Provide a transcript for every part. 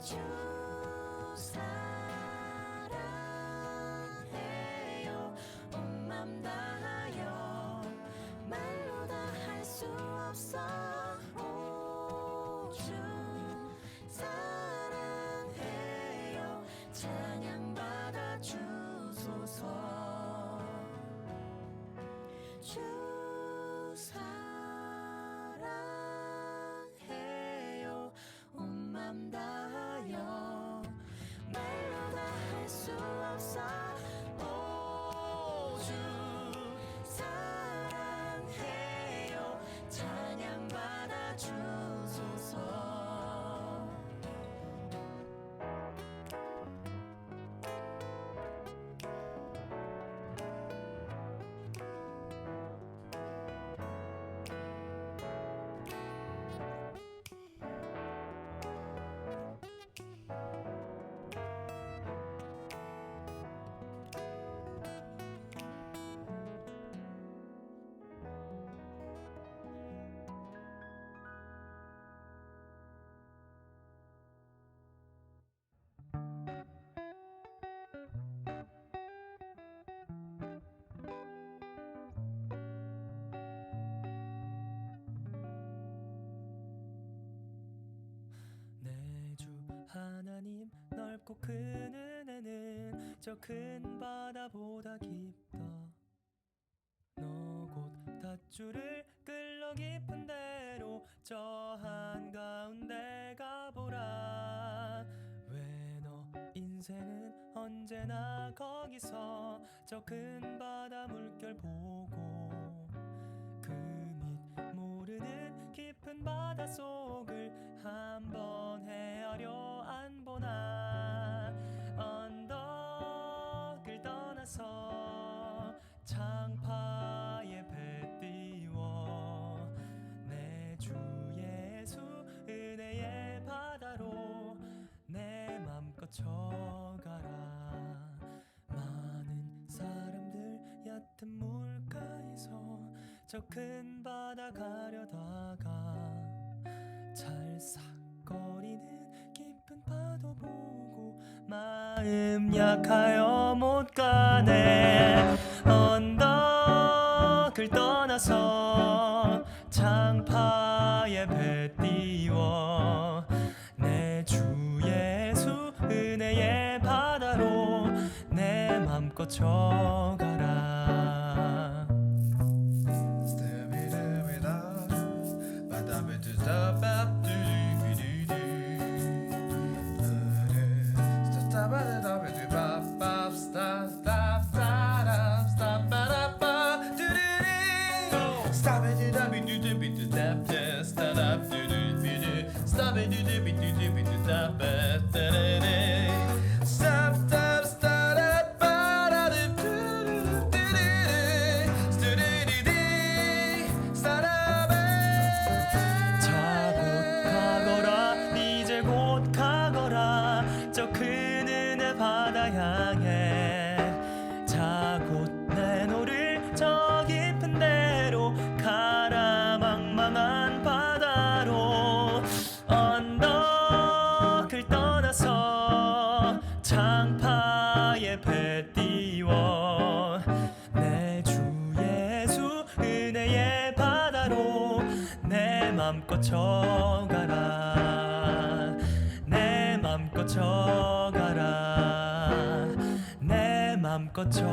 주 사랑해요. 온 맘 다하여 말로 다 할 수 없어. 오, 주 사랑해요. 찬양 받아 주소서. 주 사랑해요. 온 맘 다하여 말로 다 할 수 없어. 오, 주 사랑해요. 찬양 받아 주소서. 내 주 하나님 넓고 큰 은혜는 저 큰 바다보다 깊다. 너 곧 닷줄을 끌러 깊은 데로 저 한가운데 가보라. 왜 너 인생은 언제나 거기서 저 큰 바다 물결 보고 그 밑 모르는 깊은 바닷속을 한번 헤아려 안 보나. 언덕을 떠나서 창파에 배 띄워 내 주 예수 은혜의 바다로 내 맘껏 쳐가라. 많은 사람들 얕은 물가에서 저 큰 바다 가려다가 찰싹거리는 깊은 파도 보고 마음 약하여 못 가네. 언덕을 떠나서 창파에 배 띄워 내 주 예수 은혜의 바다로 내 맘껏 쳐가라. 자 곧 가거라 이제 곧 가거라 저 큰 은혜 바다 향해. 자 곧 내노를 저 깊은 데로 가라. 망망한 바다로 언덕을 떠나서 창파에 배 띄워 내 주 예수 은혜의 바다로 내 맘껏 쳐가라. 내 맘껏 쳐가라. 내 맘껏 쳐가자.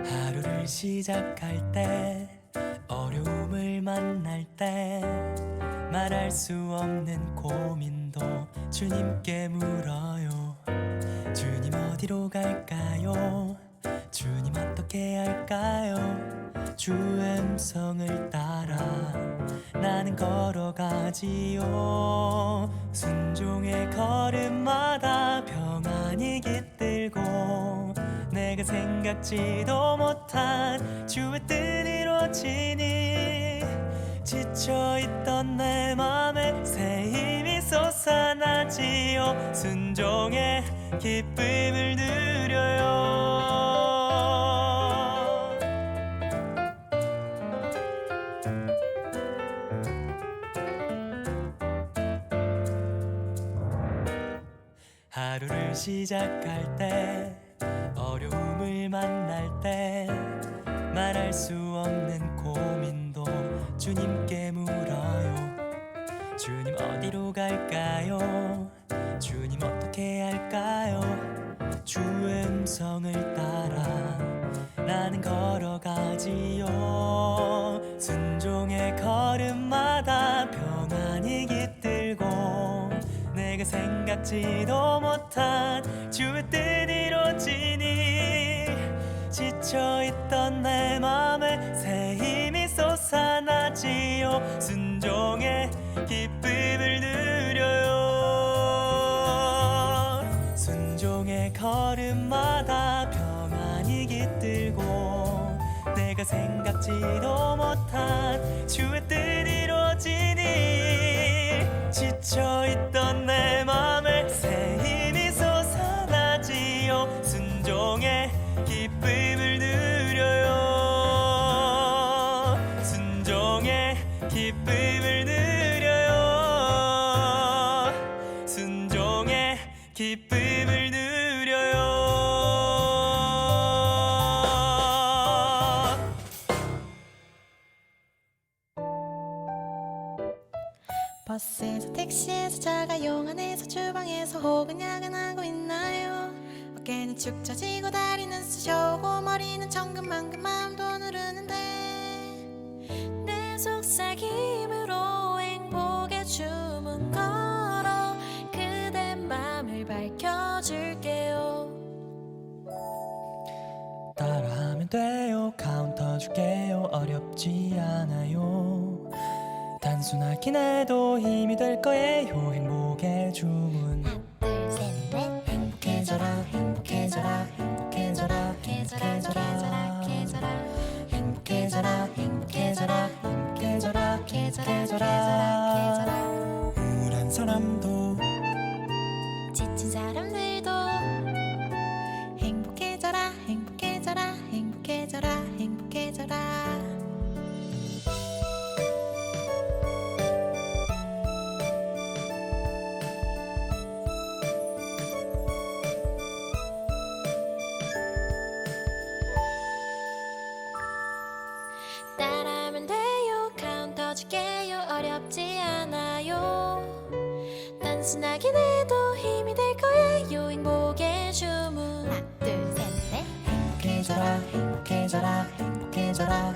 하루를 시작할 때 어려움을 만날 때 말할 수 없는 고민도 주님께 물어요. 주님 어디로 갈까 할까요? 주님 어떻게 할까요? 주 음성을 따라 나는 걸어가지요. 순종의 걸음마다 평안이 깃들고 내가 생각지도 못한 주의 뜻 이루어지니 지쳐있던 내 맘에 새 힘이 솟아나지요. 순종의 기쁨을 누려요. 하루를 시작할 때 어려움을 만날 때 말할 수 없는 고민도 주님께 물어요. 주님 어디로 갈까요? 주님 어떻게 할까요? 주 음성을 따라 나는 걸어가지요. 순종의 걸음마다 평안이 깃들고 내가 생각지도 못한 주의 뜻 이루어지니 지쳐있던 내 맘에 새 힘이 솟아나지요. 순종의 기쁨을 누려요. 순종의 걸음마다 평안이 깃들고 내가 생각지도 못한 주의 뜻 이루어지니 지쳐있던 내 맘에 새 힘이 솟아나지요. 순종의 기쁨을 누려요. 순종의 기쁨을 누려요. 순종의 기쁨을 누려요. 버스에서 택시에서 자가용 안에서 주방에서 혹은 야근하고 있나요? 어깨는 축 처지고 다리는 쑤셔오고 머리는 천근만근 마음도 누르는데 내 속삭임으로 행복의 주문 걸어 그대 맘을 밝혀줄게요. 따라하면 돼요. 카운터 줄게요. 어렵지 않아요. 단순하긴 해도 힘이 될 거예요. 행복의 주문. 하나 둘 셋 넷 행복해져라 행복해져라 행복해져라 행복해져라 행복해져라 행복해져라 행복해져라 행복해져라. 우울한 사람도 지친 사람들도 행복해져라 행복해져라 행복해져라 행복해져라. 따라하면 돼요. 카운터 줄게요. 어렵지 않아요. 단순하긴 해도 힘이 될 거예요. 행복의 주문. 하나 둘 셋 넷 행복해져라 행복해져라 행복해져라 행복해져라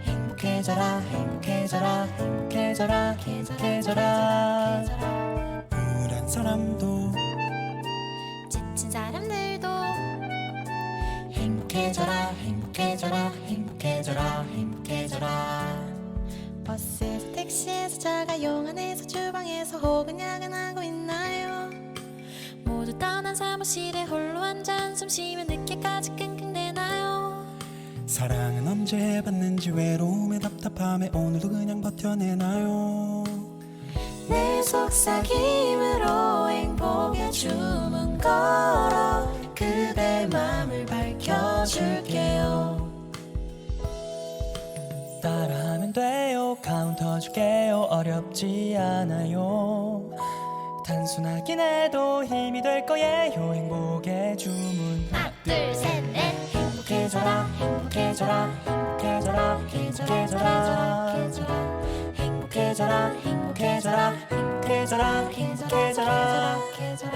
행복해져라 행복해져라 행복해져라 행복해져라. 우울한 사람도 지친 사람들도 행복해져라 행복해져라 행복해져라 행복해져라. 버스에서 택시에서 자가용 안에서 주방에서 혹은 야근하고 있나요? 모두 떠난 사무실에 홀로 앉아 한숨 쉬며 늦게까지 끙끙대나요? 사랑은 언제 해봤는지 외로움에 답답함에 오늘도 그냥 버텨내나요? 내 속삭임으로 행복의 주문 걸어 그대 맘을 밝혀줄게요. 따라하면 돼요. 카운터 줄게요. 어렵지 않아요. 단순하긴 해도 힘이 될 거예요. 행복의 주문. 하나 둘 셋 넷 행복해져라 행복해져라 행복해져라 행복해져라 행복해져라 행복해져라 행복해져라 행복해져라.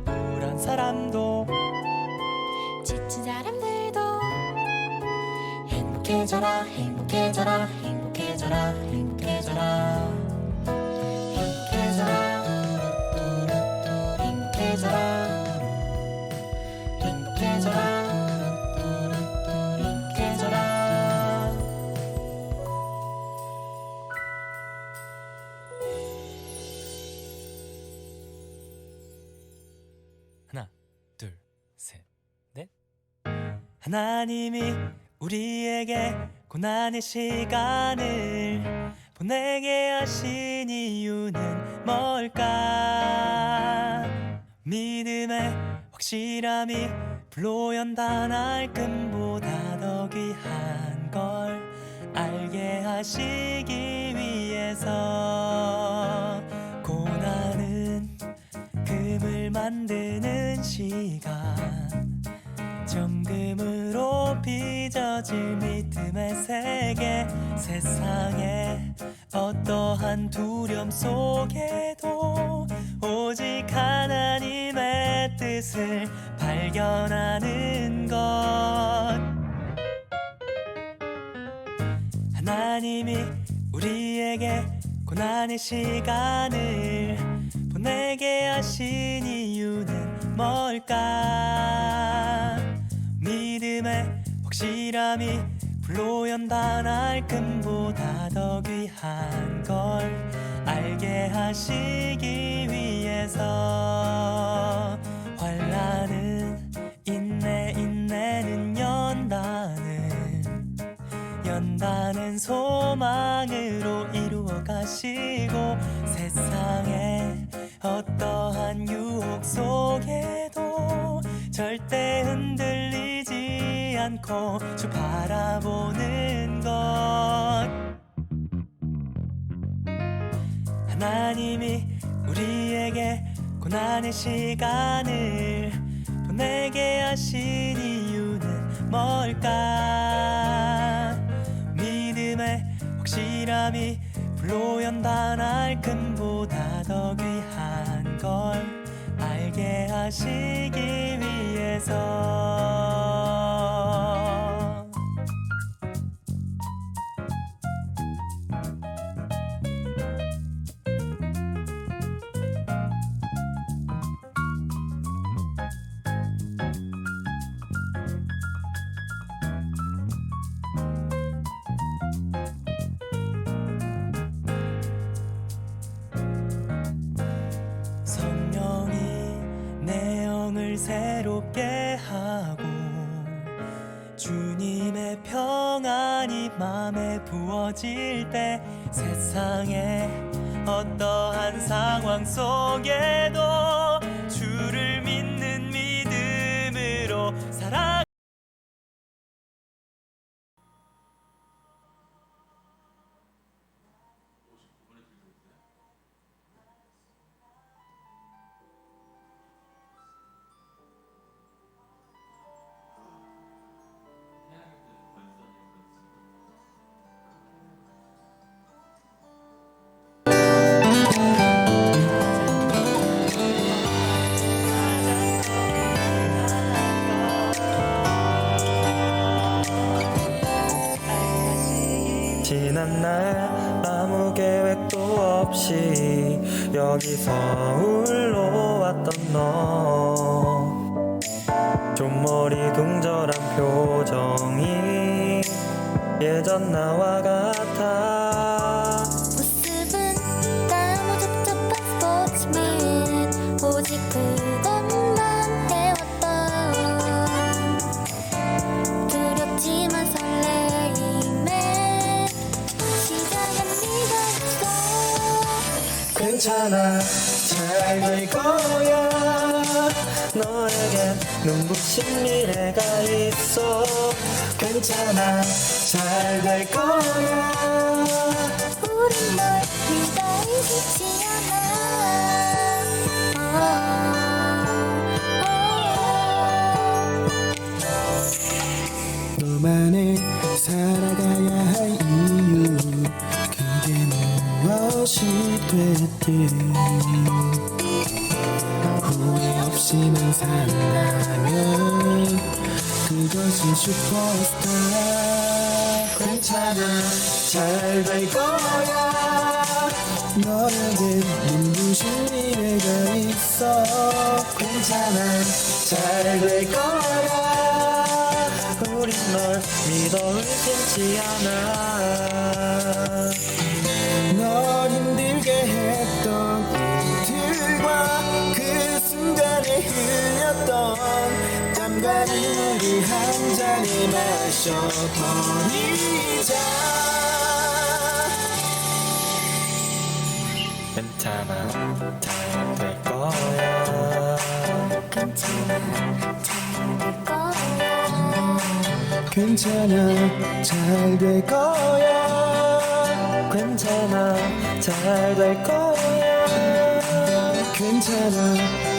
우울한 사람도 지친 사람들도 행복해져라 행복해져라 행복해져라 행복해져라 행복해져라 행복해져라 셋, 넷. 하나님이 우리에게 고난의 시간을 보내게 하신 이유는 뭘까? 믿음의 확실함이 불로 연단할 금보다 더 귀한 걸 알게 하시기 위해서. 고난은 금을 만드는 시간, 정금으로 빚어질 믿음의 세계. 세상에 어떠한 두려움 속에도 오직 하나님의 뜻을 발견하는 것. 하나님이 우리에게 고난의 시간을 보내게 하신 이유는 뭘까? 믿음의 확실함이 불로 연단할 금보다 더 귀한 걸 알게 하시기 위해서. 환난은 인내는 연단은 소망으로 이루어 가시고. 세상에 어떠한 유혹 속에도 절대 흔들리지 않고 주 바라보는 것. 하나님이 우리에게 고난의 시간을 보내게 하신 이유는 뭘까? 믿음의 확실함이 불로 연단할 금보다 더 귀한 걸 알게 하시기 위해서. 성령이 내 영을 새롭게 하고 주님의 평안이 맘에 부어질 때 세상의 어떠한 상황 속에도 주를 믿는 믿음으로 살아. 지난날 아무 계획도 없이 여기 서울로 왔던 너, 좀 어리둥절한 표정이 예전 나와 같아. 모습은 나무접접한 스포츠맨, 오직 그것만 해왔던. 두렵지만 설레임에 시작은 네가 있어. 괜찮아, 잘 될 거야. 너에겐 눈부신 미래가 있어. 괜찮아, 잘 될 거야. 우린 널 믿어 잊지 않아. 너만의 살아가야 할 이유, 그게 무엇이 됐든 후회 없이만 산다면 그것이 슈퍼스타. 괜찮아, 잘 될 거야. 너에겐 눈부신 미래가 있어. 괜찮아, 잘 될 거야. 우린 널 믿어 의심치 않아. 널 힘들게 했던 일들과 그 순간에 흘렸던 간간히 우리 한 잔에 마셔버리자. 괜찮아 잘 될 거야. 괜찮아 잘 될 거야. 괜찮아 잘 될 거야. 괜찮아 잘 될 거야. 괜찮아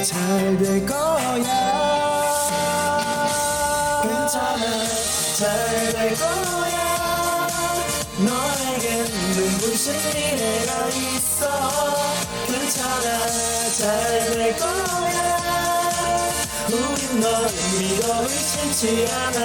잘 될 거야. 괜찮아 잘 될 거야. 너에겐 눈부신 미래가 있어. 괜찮아 잘 될 거야. 우린 널 믿어 의심치 않아.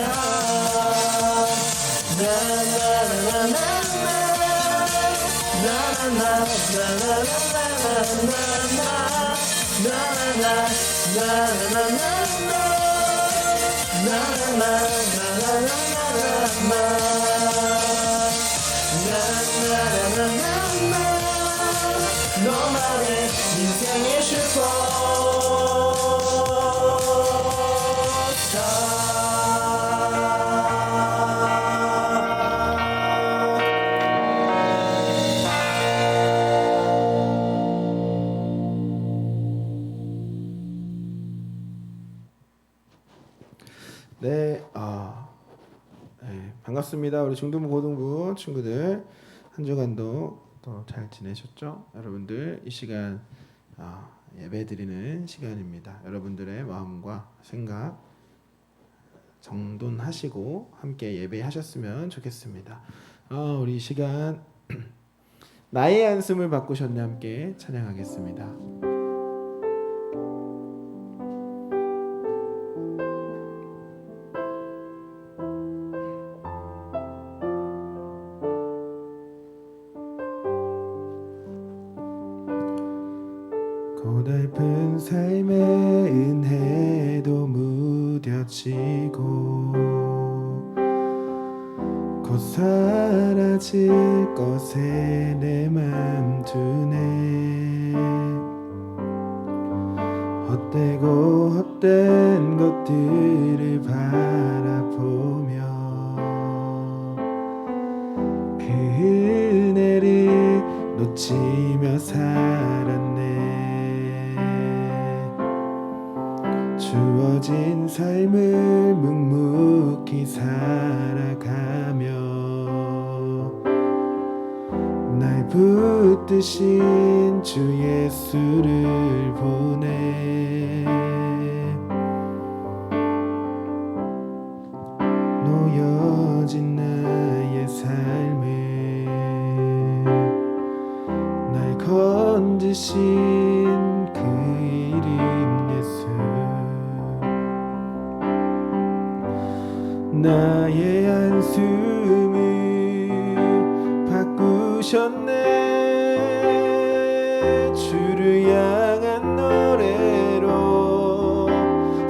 너만의 인생의 네, 반갑습니다. 우리 중등부, 고등부 친구들 한 주간도 또 잘 지내셨죠? 여러분들 이 시간 예배 드리는 시간입니다. 여러분들의 마음과 생각 정돈하시고 함께 예배하셨으면 좋겠습니다. 우리 이 시간 나의 안숨을 바꾸셨네 함께 찬양하겠습니다. 고달픈 삶의 은혜도 무뎌지고 곧 사라질 것에 내 맘 두네. 헛되고 헛된 것들을 바라보며 그 은혜를 놓치며 살았네. 주어진 삶을 묵묵히 살아가며 날 붙드신 주 예수를 보내. 놓여진 나의 삶을 날 건지신 그 이름 예수. 나의 한숨을 바꾸셨네. 주를 향한 노래로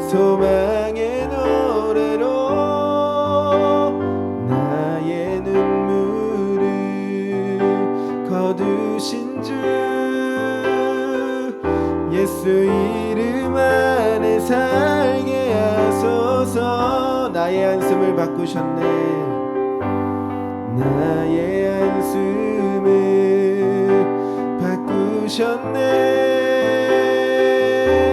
소망의 노래로 나의 눈물을 거두신 주 예수 이름 안에 살게 하소서. 나의 한숨을 바꾸셨네. 나의 한숨을 바꾸셨네.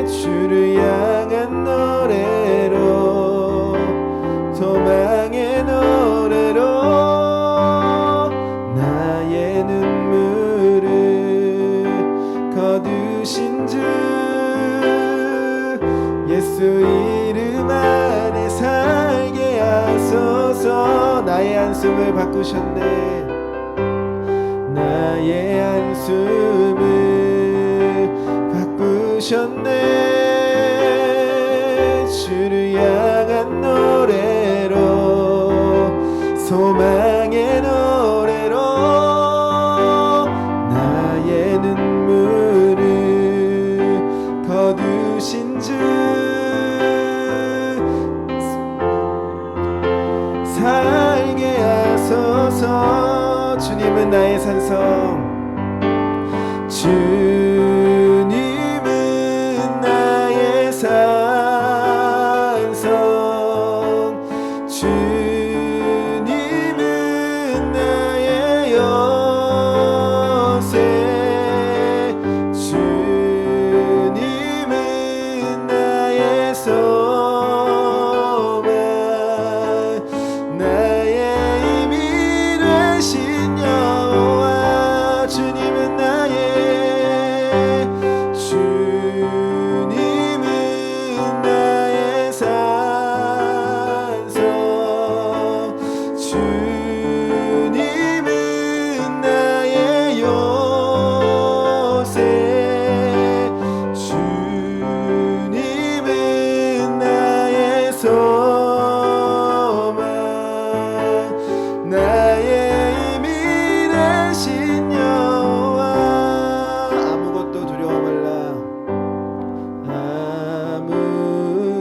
주를 향한 노래로 소망의 노래로 나의 눈물을 거두신 주 예수 이름 안에 살게 하소서. 나의 한숨을 바꾸셨네. 나의 한숨을 바꾸셨네. 주를 향한 노래로 소망의 노래로 나의 눈물을 거두신 주 살게 하소서. 주님은 나의 산성. 주님은 나의 산성.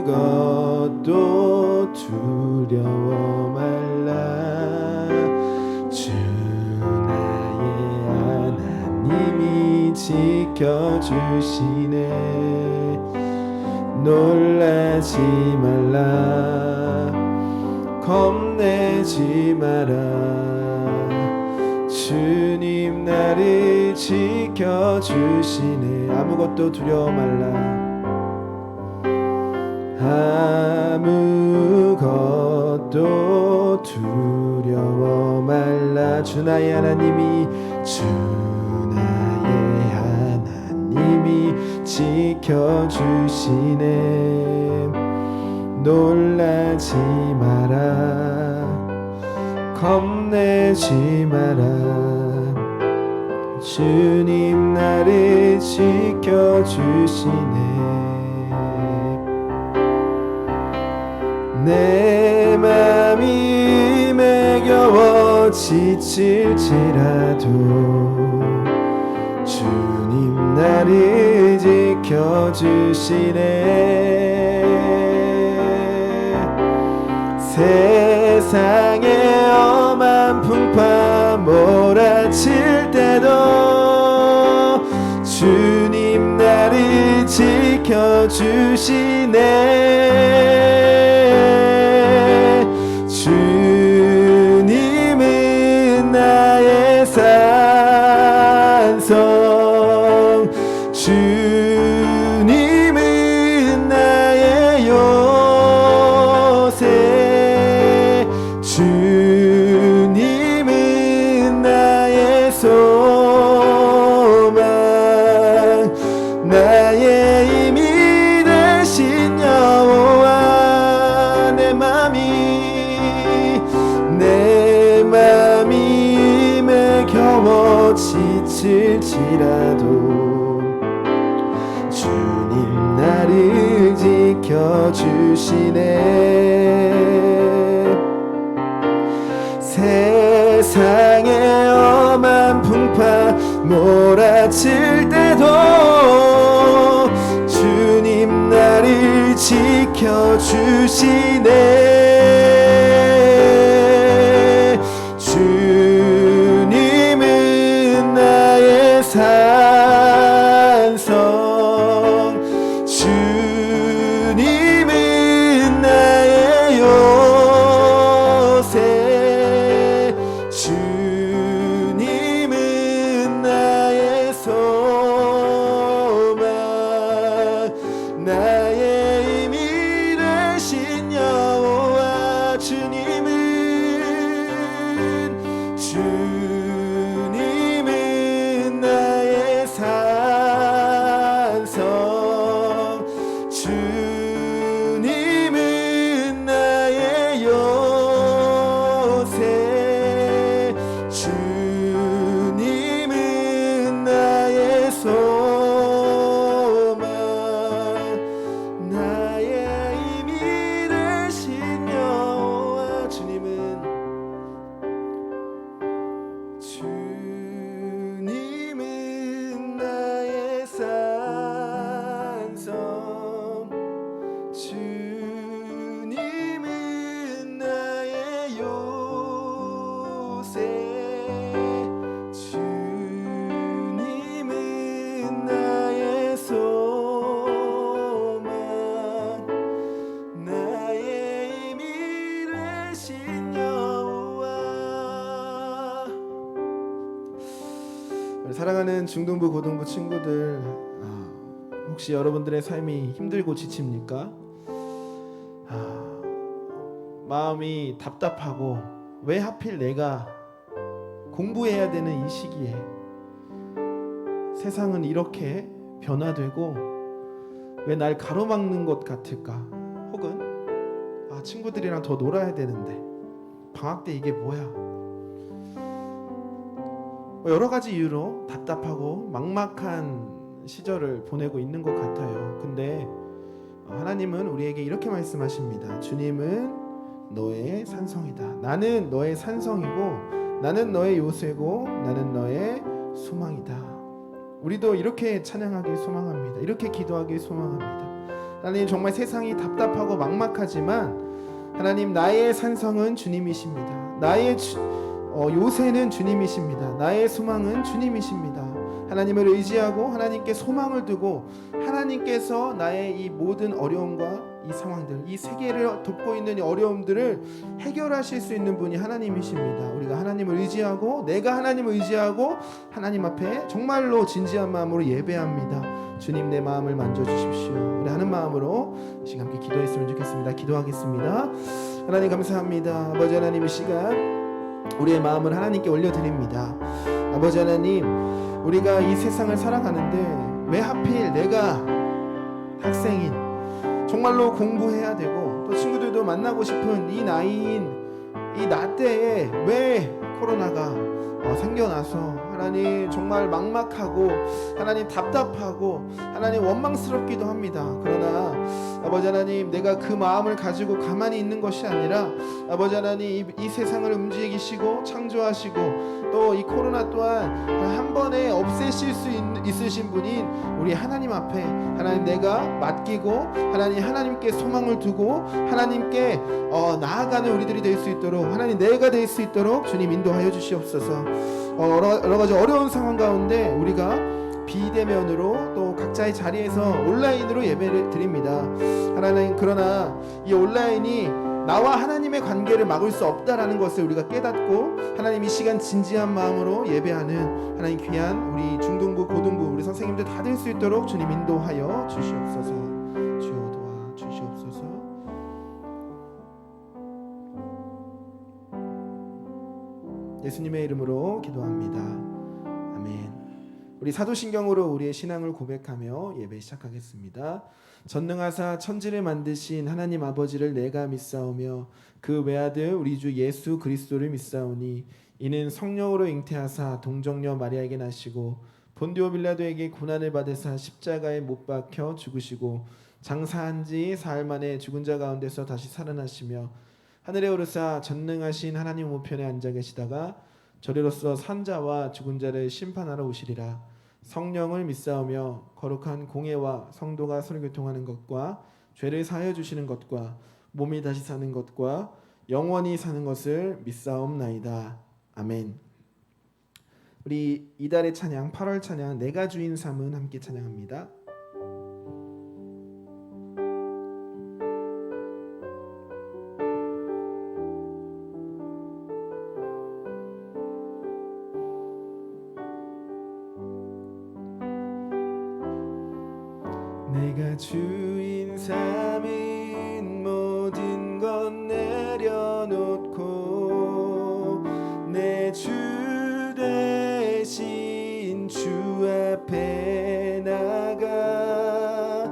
아무것도 두려워 말라. 주 나의 하나님이 지켜주시네. 놀라지 말라. 겁내지 마라. 주님 나를 지켜주시네. 아무것도 두려워 말라. 아무것도 두려워 말라. 주 나의 하나님이 지켜주시네. 놀라지 마라. 겁내지 마라. 주님 나를 지켜주시네. 내 맘이 매겨워 지칠지라도 주님 나를 지켜주시네. 세상의 엄한 풍파 몰아칠 때도 주님 나를 지켜주시네. 주님은 나의 산성, 주님은 나의 요새, 주님은 나의 소망, 나의 힘이 되신 여호와. 내 맘이 매겨워 지칠지라도 주님 나를 지켜주시네. 세상의 엄한 풍파 몰아칠 때도 주님 나를 지켜주시네. 주님은 나의 산성, 주님은 나의 요새, 주님은 나의 소망, 나의 힘이 되신 여호와. 주님은 나의 산성, 주님은 나의 요새, 주님은 나의 소망, 나의 힘이 되신 여호와. 주님은 나의 산성, 주님은 나의 요새, 주님은 나의 소망, 나의 힘이 되신 여호와. 사랑하는 중등부 고등부 친구들, 혹시 여러분들의 삶이 힘들고 지칩니까? 마음이 답답하고 왜 하필 내가 공부해야 되는 이 시기에 세상은 이렇게 변화되고 왜 날 가로막는 것 같을까? 혹은 친구들이랑 더 놀아야 되는데 방학 때 이게 뭐야? 여러 가지 이유로 답답하고 막막한 시절을 보내고 있는 것 같아요. 근데 하나님은 우리에게 이렇게 말씀하십니다. 주님은 너의 산성이다. 나는 너의 산성이고 나는 너의 요새고 나는 너의 소망이다. 우리도 이렇게 찬양하길 소망합니다. 이렇게 기도하길 소망합니다. 하나님 정말 세상이 답답하고 막막하지만 하나님 나의 산성은 주님이십니다. 나의 요새는 주님이십니다. 나의 소망은 주님이십니다. 하나님을 의지하고 하나님께 소망을 두고 하나님께서 나의 이 모든 어려움과 이 상황들, 이 세계를 덮고 있는 이 어려움들을 해결하실 수 있는 분이 하나님이십니다. 우리가 하나님을 의지하고 내가 하나님을 의지하고 하나님 앞에 정말로 진지한 마음으로 예배합니다. 주님 내 마음을 만져주십시오. 우리 하는 마음으로 이 시간 함께 기도했으면 좋겠습니다. 기도하겠습니다. 하나님 감사합니다. 아버지 하나님 이 시간 우리의 마음을 하나님께 올려드립니다. 아버지 하나님 우리가 이 세상을 살아가는데 왜 하필 내가 학생인 정말로 공부해야 되고 또 친구들도 만나고 싶은 이 나이인 이 나 때에 왜 코로나가 생겨나서 하나님 정말 막막하고 하나님 답답하고 하나님 원망스럽기도 합니다. 그러나 아버지 하나님 내가 그 마음을 가지고 가만히 있는 것이 아니라 아버지 하나님 이 세상을 움직이시고 창조하시고 또 이 코로나 또한 한 번에 없애실 수 있으신 분인 우리 하나님 앞에 하나님 내가 맡기고 하나님께 소망을 두고 하나님께 나아가는 우리들이 될 수 있도록 하나님 내가 될 수 있도록 주님 인도하여 주시옵소서. 여러 가지 어려운 상황 가운데 우리가 비대면으로 또 각자의 자리에서 온라인으로 예배를 드립니다. 하나님 그러나 이 온라인이 나와 하나님의 관계를 막을 수 없다라는 것을 우리가 깨닫고 하나님 이 시간 진지한 마음으로 예배하는 하나님 귀한 우리 중등부 고등부 우리 선생님들 다 될 수 있도록 주님 인도하여 주시옵소서. 주여 도와 주시옵소서. 예수님의 이름으로 기도합니다. 아멘. 우리 사도신경으로 우리의 신앙을 고백하며 예배 시작하겠습니다. 전능하사 천지를 만드신 하나님 아버지를 내가 믿사오며 그 외아들 우리 주 예수 그리스도를 믿사오니 이는 성령으로 잉태하사 동정녀 마리아에게 나시고 본디오 빌라도에게 고난을 받으사 십자가에 못 박혀 죽으시고 장사한 지 사흘 만에 죽은 자 가운데서 다시 살아나시며 하늘에 오르사 전능하신 하나님 우편에 앉아 계시다가 저리로서 산 자와 죽은 자를 심판하러 오시리라. 성령을 믿사오며 거룩한 공예와 성도가 서로교통하는 것과 죄를 사하여 주시는 것과 몸이 다시 사는 것과 영원히 사는 것을 믿사옵나이다. 아멘. 우리 이달의 찬양 8월 찬양 내가 주인 삼은 함께 찬양합니다. 내가 주인 삼은 모든 건 내려놓고 내 주 대신 주 앞에 나가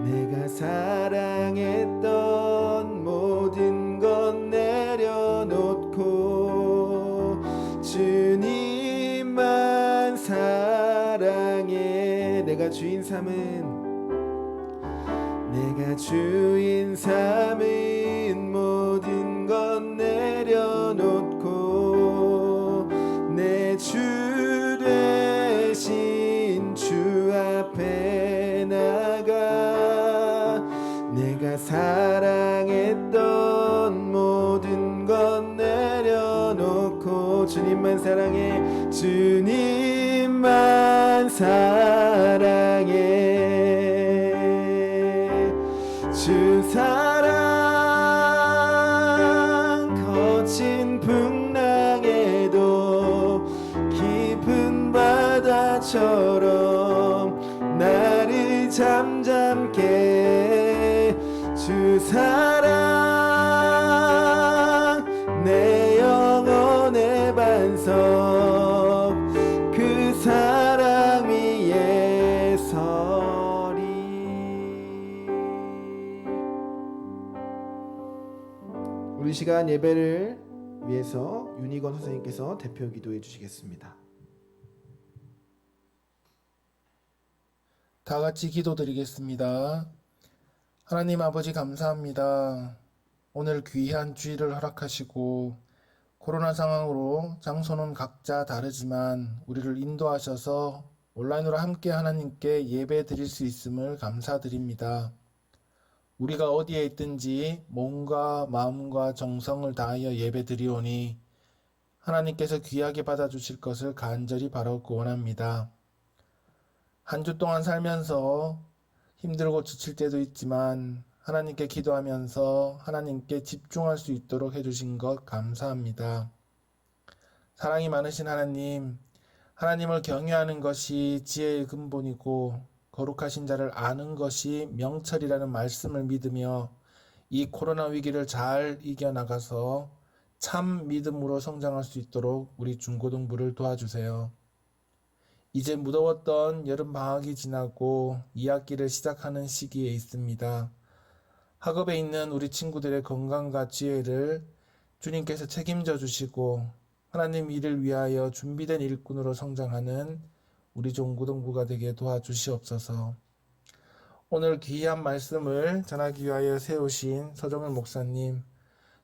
내가 사랑했던 모든 건 내려놓고 주님만 사랑해. 내가 주인 삼은 내가 주인 삼은 모든 건 내려놓고 내 주 대신 주 앞에 나가 내가 사랑했던 모든 건 내려놓고 주님만 사랑해. 주님만 사랑해. 주 사랑 거친 풍랑에도 깊은 바다처럼 나를 잠잠게 주 사랑 내 영혼의 반석 그 사랑 위에 서리. 우리 시간 예배를 위해서 윤희건 선생님께서 대표 기도해 주시겠습니다. 다 같이 기도드리겠습니다. 하나님 아버지 감사합니다. 오늘 귀한 주일을 허락하시고 코로나 상황으로 장소는 각자 다르지만 우리를 인도하셔서 온라인으로 함께 하나님께 예배 드릴 수 있음을 감사드립니다. 우리가 어디에 있든지 몸과 마음과 정성을 다하여 예배드리오니 하나님께서 귀하게 받아주실 것을 간절히 바라고 원합니다. 한 주 동안 살면서 힘들고 지칠 때도 있지만 하나님께 기도하면서 하나님께 집중할 수 있도록 해주신 것 감사합니다. 사랑이 많으신 하나님, 하나님을 경외하는 것이 지혜의 근본이고 거룩하신 자를 아는 것이 명철이라는 말씀을 믿으며 이 코로나 위기를 잘 이겨나가서 참 믿음으로 성장할 수 있도록 우리 중고등부를 도와주세요. 이제 무더웠던 여름 방학이 지나고 2학기를 시작하는 시기에 있습니다. 학업에 있는 우리 친구들의 건강과 지혜를 주님께서 책임져 주시고 하나님 일을 위하여 준비된 일꾼으로 성장하는 우리 중고등부가 되게 도와주시옵소서. 오늘 귀한 말씀을 전하기 위하여 세우신 서정을 목사님,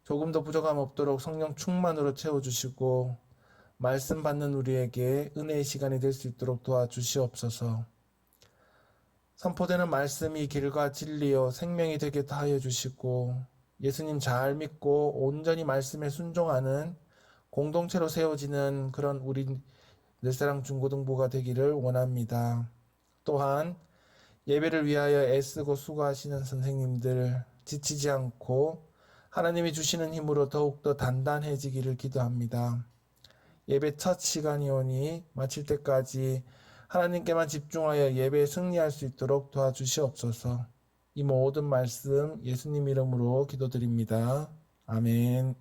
조금도 부족함 없도록 성령 충만으로 채워주시고 말씀 받는 우리에게 은혜의 시간이 될 수 있도록 도와주시옵소서. 선포되는 말씀이 길과 진리요 생명이 되게 하여 주시고 예수님 잘 믿고 온전히 말씀에 순종하는 공동체로 세워지는 그런 우리 늘사랑 중고등부가 되기를 원합니다. 또한 예배를 위하여 애쓰고 수고하시는 선생님들 지치지 않고 하나님이 주시는 힘으로 더욱더 단단해지기를 기도합니다. 예배 첫 시간이오니 마칠 때까지 하나님께만 집중하여 예배에 승리할 수 있도록 도와주시옵소서. 이 모든 말씀 예수님 이름으로 기도드립니다. 아멘.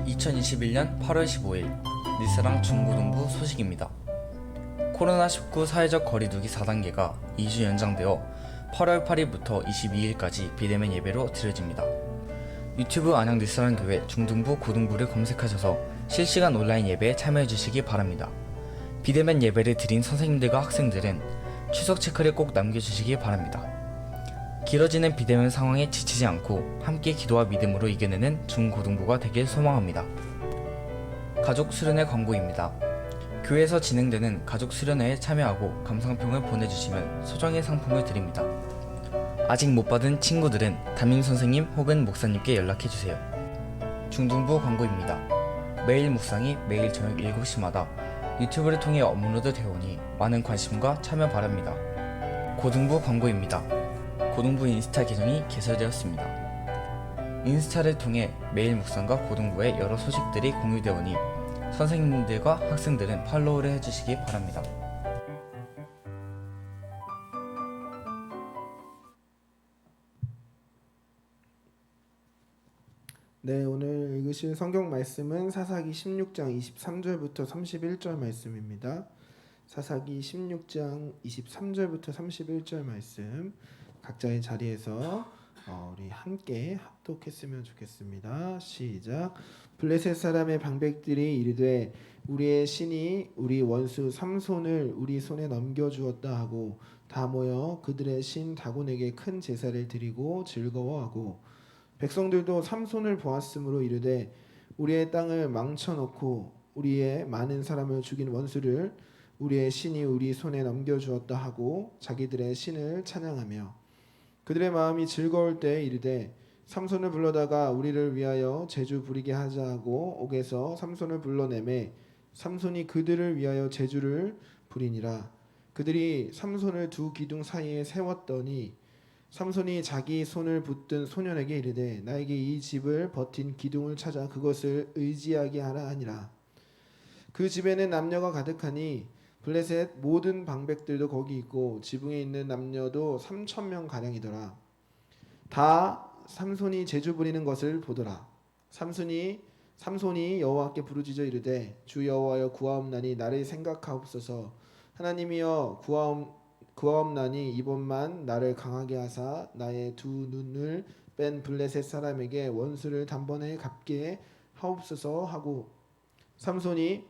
(2021년 8월 15일) 늘사랑 중고등부 소식입니다. 코로나19 사회적 거리두기 4단계가 2주 연장되어 8월 8일부터 22일까지 비대면 예배로 드려집니다. 유튜브 안양 늘사랑교회 중등부 고등부를 검색하셔서 실시간 온라인 예배에 참여해주시기 바랍니다. 비대면 예배를 드린 선생님들과 학생들은 추석 체크를 꼭 남겨주시기 바랍니다. 길어지는 비대면 상황에 지치지 않고 함께 기도와 믿음으로 이겨내는 중고등부가 되길 소망합니다. 가족 수련회 광고입니다. 교회에서 진행되는 가족 수련회에 참여하고 감상평을 보내주시면 소정의 상품을 드립니다. 아직 못 받은 친구들은 담임선생님 혹은 목사님께 연락해주세요. 중등부 광고입니다. 매일 묵상이 매일 저녁 7시마다 유튜브를 통해 업로드 되오니 많은 관심과 참여 바랍니다. 고등부 광고입니다. 고등부 인스타 계정이 개설되었습니다. 인스타를 통해 매일 묵상과 고등부의 여러 소식들이 공유되오니 선생님들과 학생들은 팔로우를 해주시기 바랍니다. 네, 오늘 읽으실 성경 말씀은 사사기 16장 23절부터 31절 말씀입니다. 사사기 16장 23절부터 31절 말씀 각자의 자리에서 우리 함께 합독했으면 좋겠습니다. 시작. 블레셋 사람의 방백들이 이르되 우리의 신이 우리 원수 삼손을 우리 손에 넘겨주었다 하고 다 모여 그들의 신 다곤에게 큰 제사를 드리고 즐거워하고 백성들도 삼손을 보았으므로 이르되 우리의 땅을 망쳐놓고 우리의 많은 사람을 죽인 원수를 우리의 신이 우리 손에 넘겨주었다 하고 자기들의 신을 찬양하며 그들의 마음이 즐거울 때 이르되 삼손을 불러다가 우리를 위하여 제주 부리게 하자 하고 옥에서 삼손을 불러내매 삼손이 그들을 위하여 제주를 부리니라. 그들이 삼손을 두 기둥 사이에 세웠더니 삼손이 자기 손을 붙든 소년에게 이르되 나에게 이 집을 버틴 기둥을 찾아 그것을 의지하게 하라 하니라. 그 집에는 남녀가 가득하니 블레셋 모든 방백들도 거기 있고 지붕에 있는 남녀도 3,000명 가량이더라. 다 삼손이 제주 부리는 것을 보더라. 삼손이 여호와께 부르짖어 이르되 주 여호와여 구하옵나니 나를 생각하옵소서. 하나님이여 구하옵나니 이번만 나를 강하게 하사 나의 두 눈을 뺀 블레셋 사람에게 원수를 단번에 갚게 하옵소서 하고 삼손이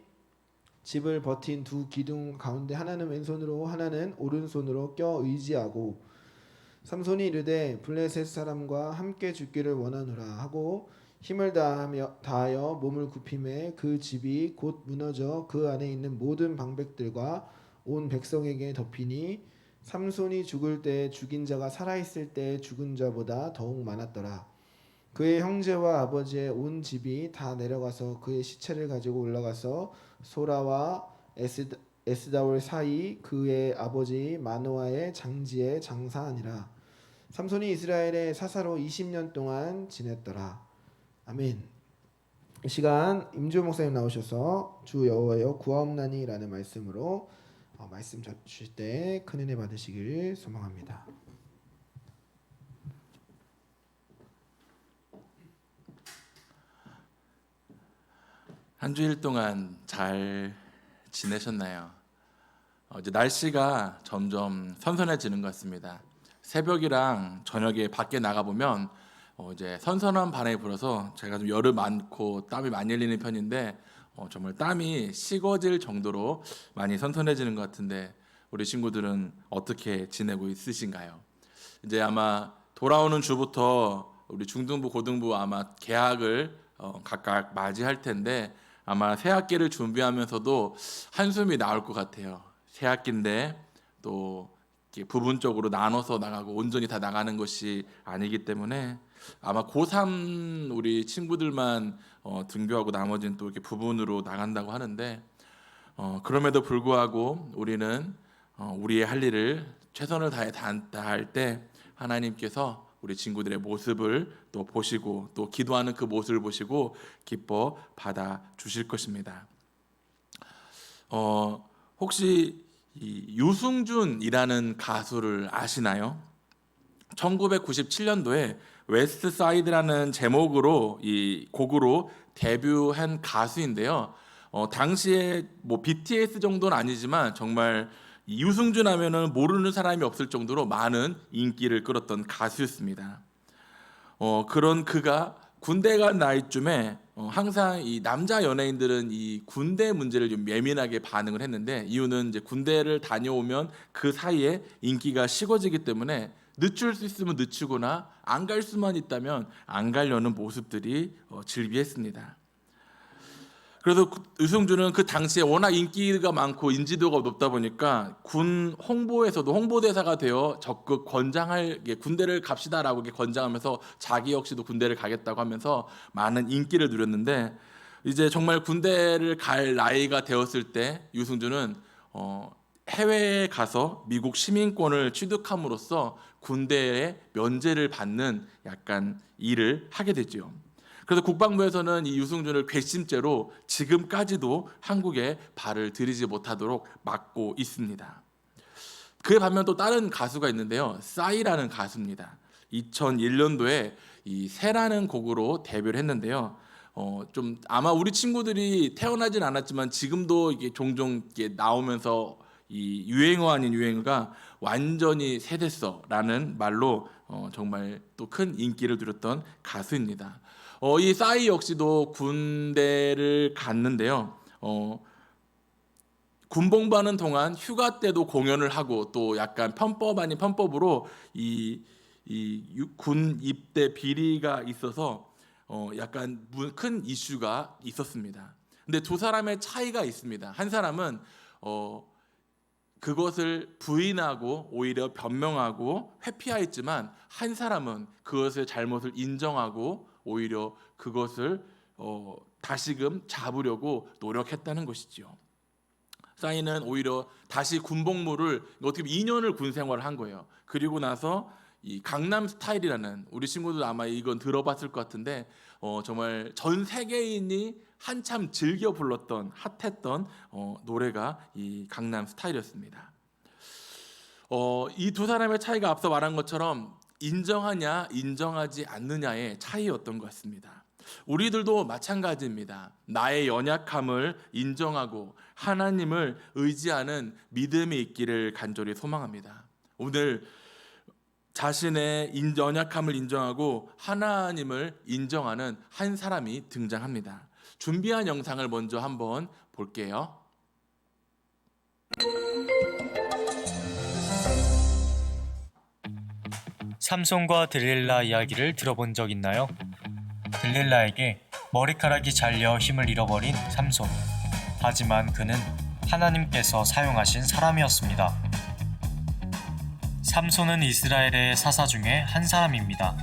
집을 버틴 두 기둥 가운데 하나는 왼손으로 하나는 오른손으로 껴 의지하고 삼손이 이르되 블레셋 사람과 함께 죽기를 원하노라 하고 힘을 다하여 몸을 굽힘에 그 집이 곧 무너져 그 안에 있는 모든 방백들과 온 백성에게 덮이니 삼손이 죽을 때 죽인 자가 살아있을 때 죽은 자보다 더욱 많았더라. 그의 형제와 아버지의 온 집이 다 내려가서 그의 시체를 가지고 올라가서 소라와 에스다올 사이 그의 아버지 마노아의 장지에 장사하니라. 삼손이 이스라엘의 사사로 20년 동안 지냈더라. 아멘. 이 시간 임주 목사님 나오셔서 주 여호와여 구하옵나니라는 말씀으로 말씀 주실 때 큰 은혜 받으시길 소망합니다. 한 주일 동안 잘 지내셨나요? 이제 날씨가 점점 선선해지는 것 같습니다. 새벽이랑 저녁에 밖에 나가 보면 이제 선선한 바람이 불어서 제가 좀 열이 많고 땀이 많이 흘리는 편인데 정말 땀이 식어질 정도로 많이 선선해지는 것 같은데 우리 친구들은 어떻게 지내고 있으신가요? 이제 아마 돌아오는 주부터 우리 중등부, 고등부 아마 개학을 각각 맞이할 텐데 아마 새 학기를 준비하면서도 한숨이 나올 것 같아요. 새 학기인데 또 이렇게 부분적으로 나눠서 나가고 온전히 다 나가는 것이 아니기 때문에 아마 고3 우리 친구들만 등교하고 나머지는 또 이렇게 부분으로 나간다고 하는데 그럼에도 불구하고 우리는 우리의 할 일을 최선을 다해 다할 때 하나님께서 우리 친구들의 모습을 또 보시고 또 기도하는 그 모습을 보시고 기뻐 받아 주실 것입니다. 혹시 이 유승준이라는 가수를 아시나요? 1997년도에 웨스트 사이드라는 제목으로 이 곡으로 데뷔한 가수인데요. 당시에 뭐 BTS 정도는 아니지만 정말 유승준 하면은 모르는 사람이 없을 정도로 많은 인기를 끌었던 가수였습니다. 그런 그가 군대 간 나이쯤에 항상 이 남자 연예인들은 이 군대 문제를 좀 예민하게 반응을 했는데 이유는 이제 군대를 다녀오면 그 사이에 인기가 식어지기 때문에 늦출 수 있으면 늦추거나 안 갈 수만 있다면 안 가려는 모습들이 즐비했습니다. 그래서 유승준은 그 당시에 워낙 인기가 많고 인지도가 높다 보니까 군 홍보에서도 홍보대사가 되어 적극 권장할 군대를 갑시다라고 권장하면서 자기 역시도 군대를 가겠다고 하면서 많은 인기를 누렸는데 이제 정말 군대를 갈 나이가 되었을 때 유승준은 해외에 가서 미국 시민권을 취득함으로써 군대의 면제를 받는 약간 일을 하게 되죠. 그래서 국방부에서는 이 유승준을 괘씸죄로 지금까지도 한국에 발을 들이지 못하도록 막고 있습니다. 그에 반면 또 다른 가수가 있는데요. 싸이라는 가수입니다. 2001년도에 이 새라는 곡으로 데뷔를 했는데요. 좀 아마 우리 친구들이 태어나진 않았지만 지금도 이게 종종 이게 나오면서 이 유행어 아닌 유행어가 완전히 새됐어라는 말로 정말 또 큰 인기를 누렸던 가수입니다. 이 싸이 역시도 군대를 갔는데요. 군복무하는 동안 휴가 때도 공연을 하고 또 약간 편법 아닌 편법으로 이 군 입대 비리가 있어서 약간 큰 이슈가 있었습니다. 근데 두 사람의 차이가 있습니다. 한 사람은 그것을 부인하고 오히려 변명하고 회피하였지만 한 사람은 그것의 잘못을 인정하고 오히려 그것을 다시금 잡으려고 노력했다는 것이죠. 싸이는 오히려 다시 군복무를 어떻게 보면 2년을 군 생활을 한 거예요. 그리고 나서 이 강남 스타일이라는 우리 친구들 아마 이건 들어봤을 것 같은데 정말 전 세계인이 한참 즐겨 불렀던 핫했던 노래가 이 강남 스타일이었습니다. 이 두 사람의 차이가 앞서 말한 것처럼 인정하냐 인정하지 않느냐의 차이였던 것 같습니다. 우리들도 마찬가지입니다. 나의 연약함을 인정하고 하나님을 의지하는 믿음이 있기를 간절히 소망합니다. 오늘 자신의 연약함을 인정하고 하나님을 인정하는 한 사람이 등장합니다. 준비한 영상을 먼저 한번 볼게요. 삼손과 들릴라 이야기를 들어본 적 있나요? 들릴라에게 머리카락이 잘려 힘을 잃어버린 삼손. 하지만 그는 하나님께서 사용하신 사람이었습니다. 삼손은 이스라엘의 사사 중에 한 사람입니다.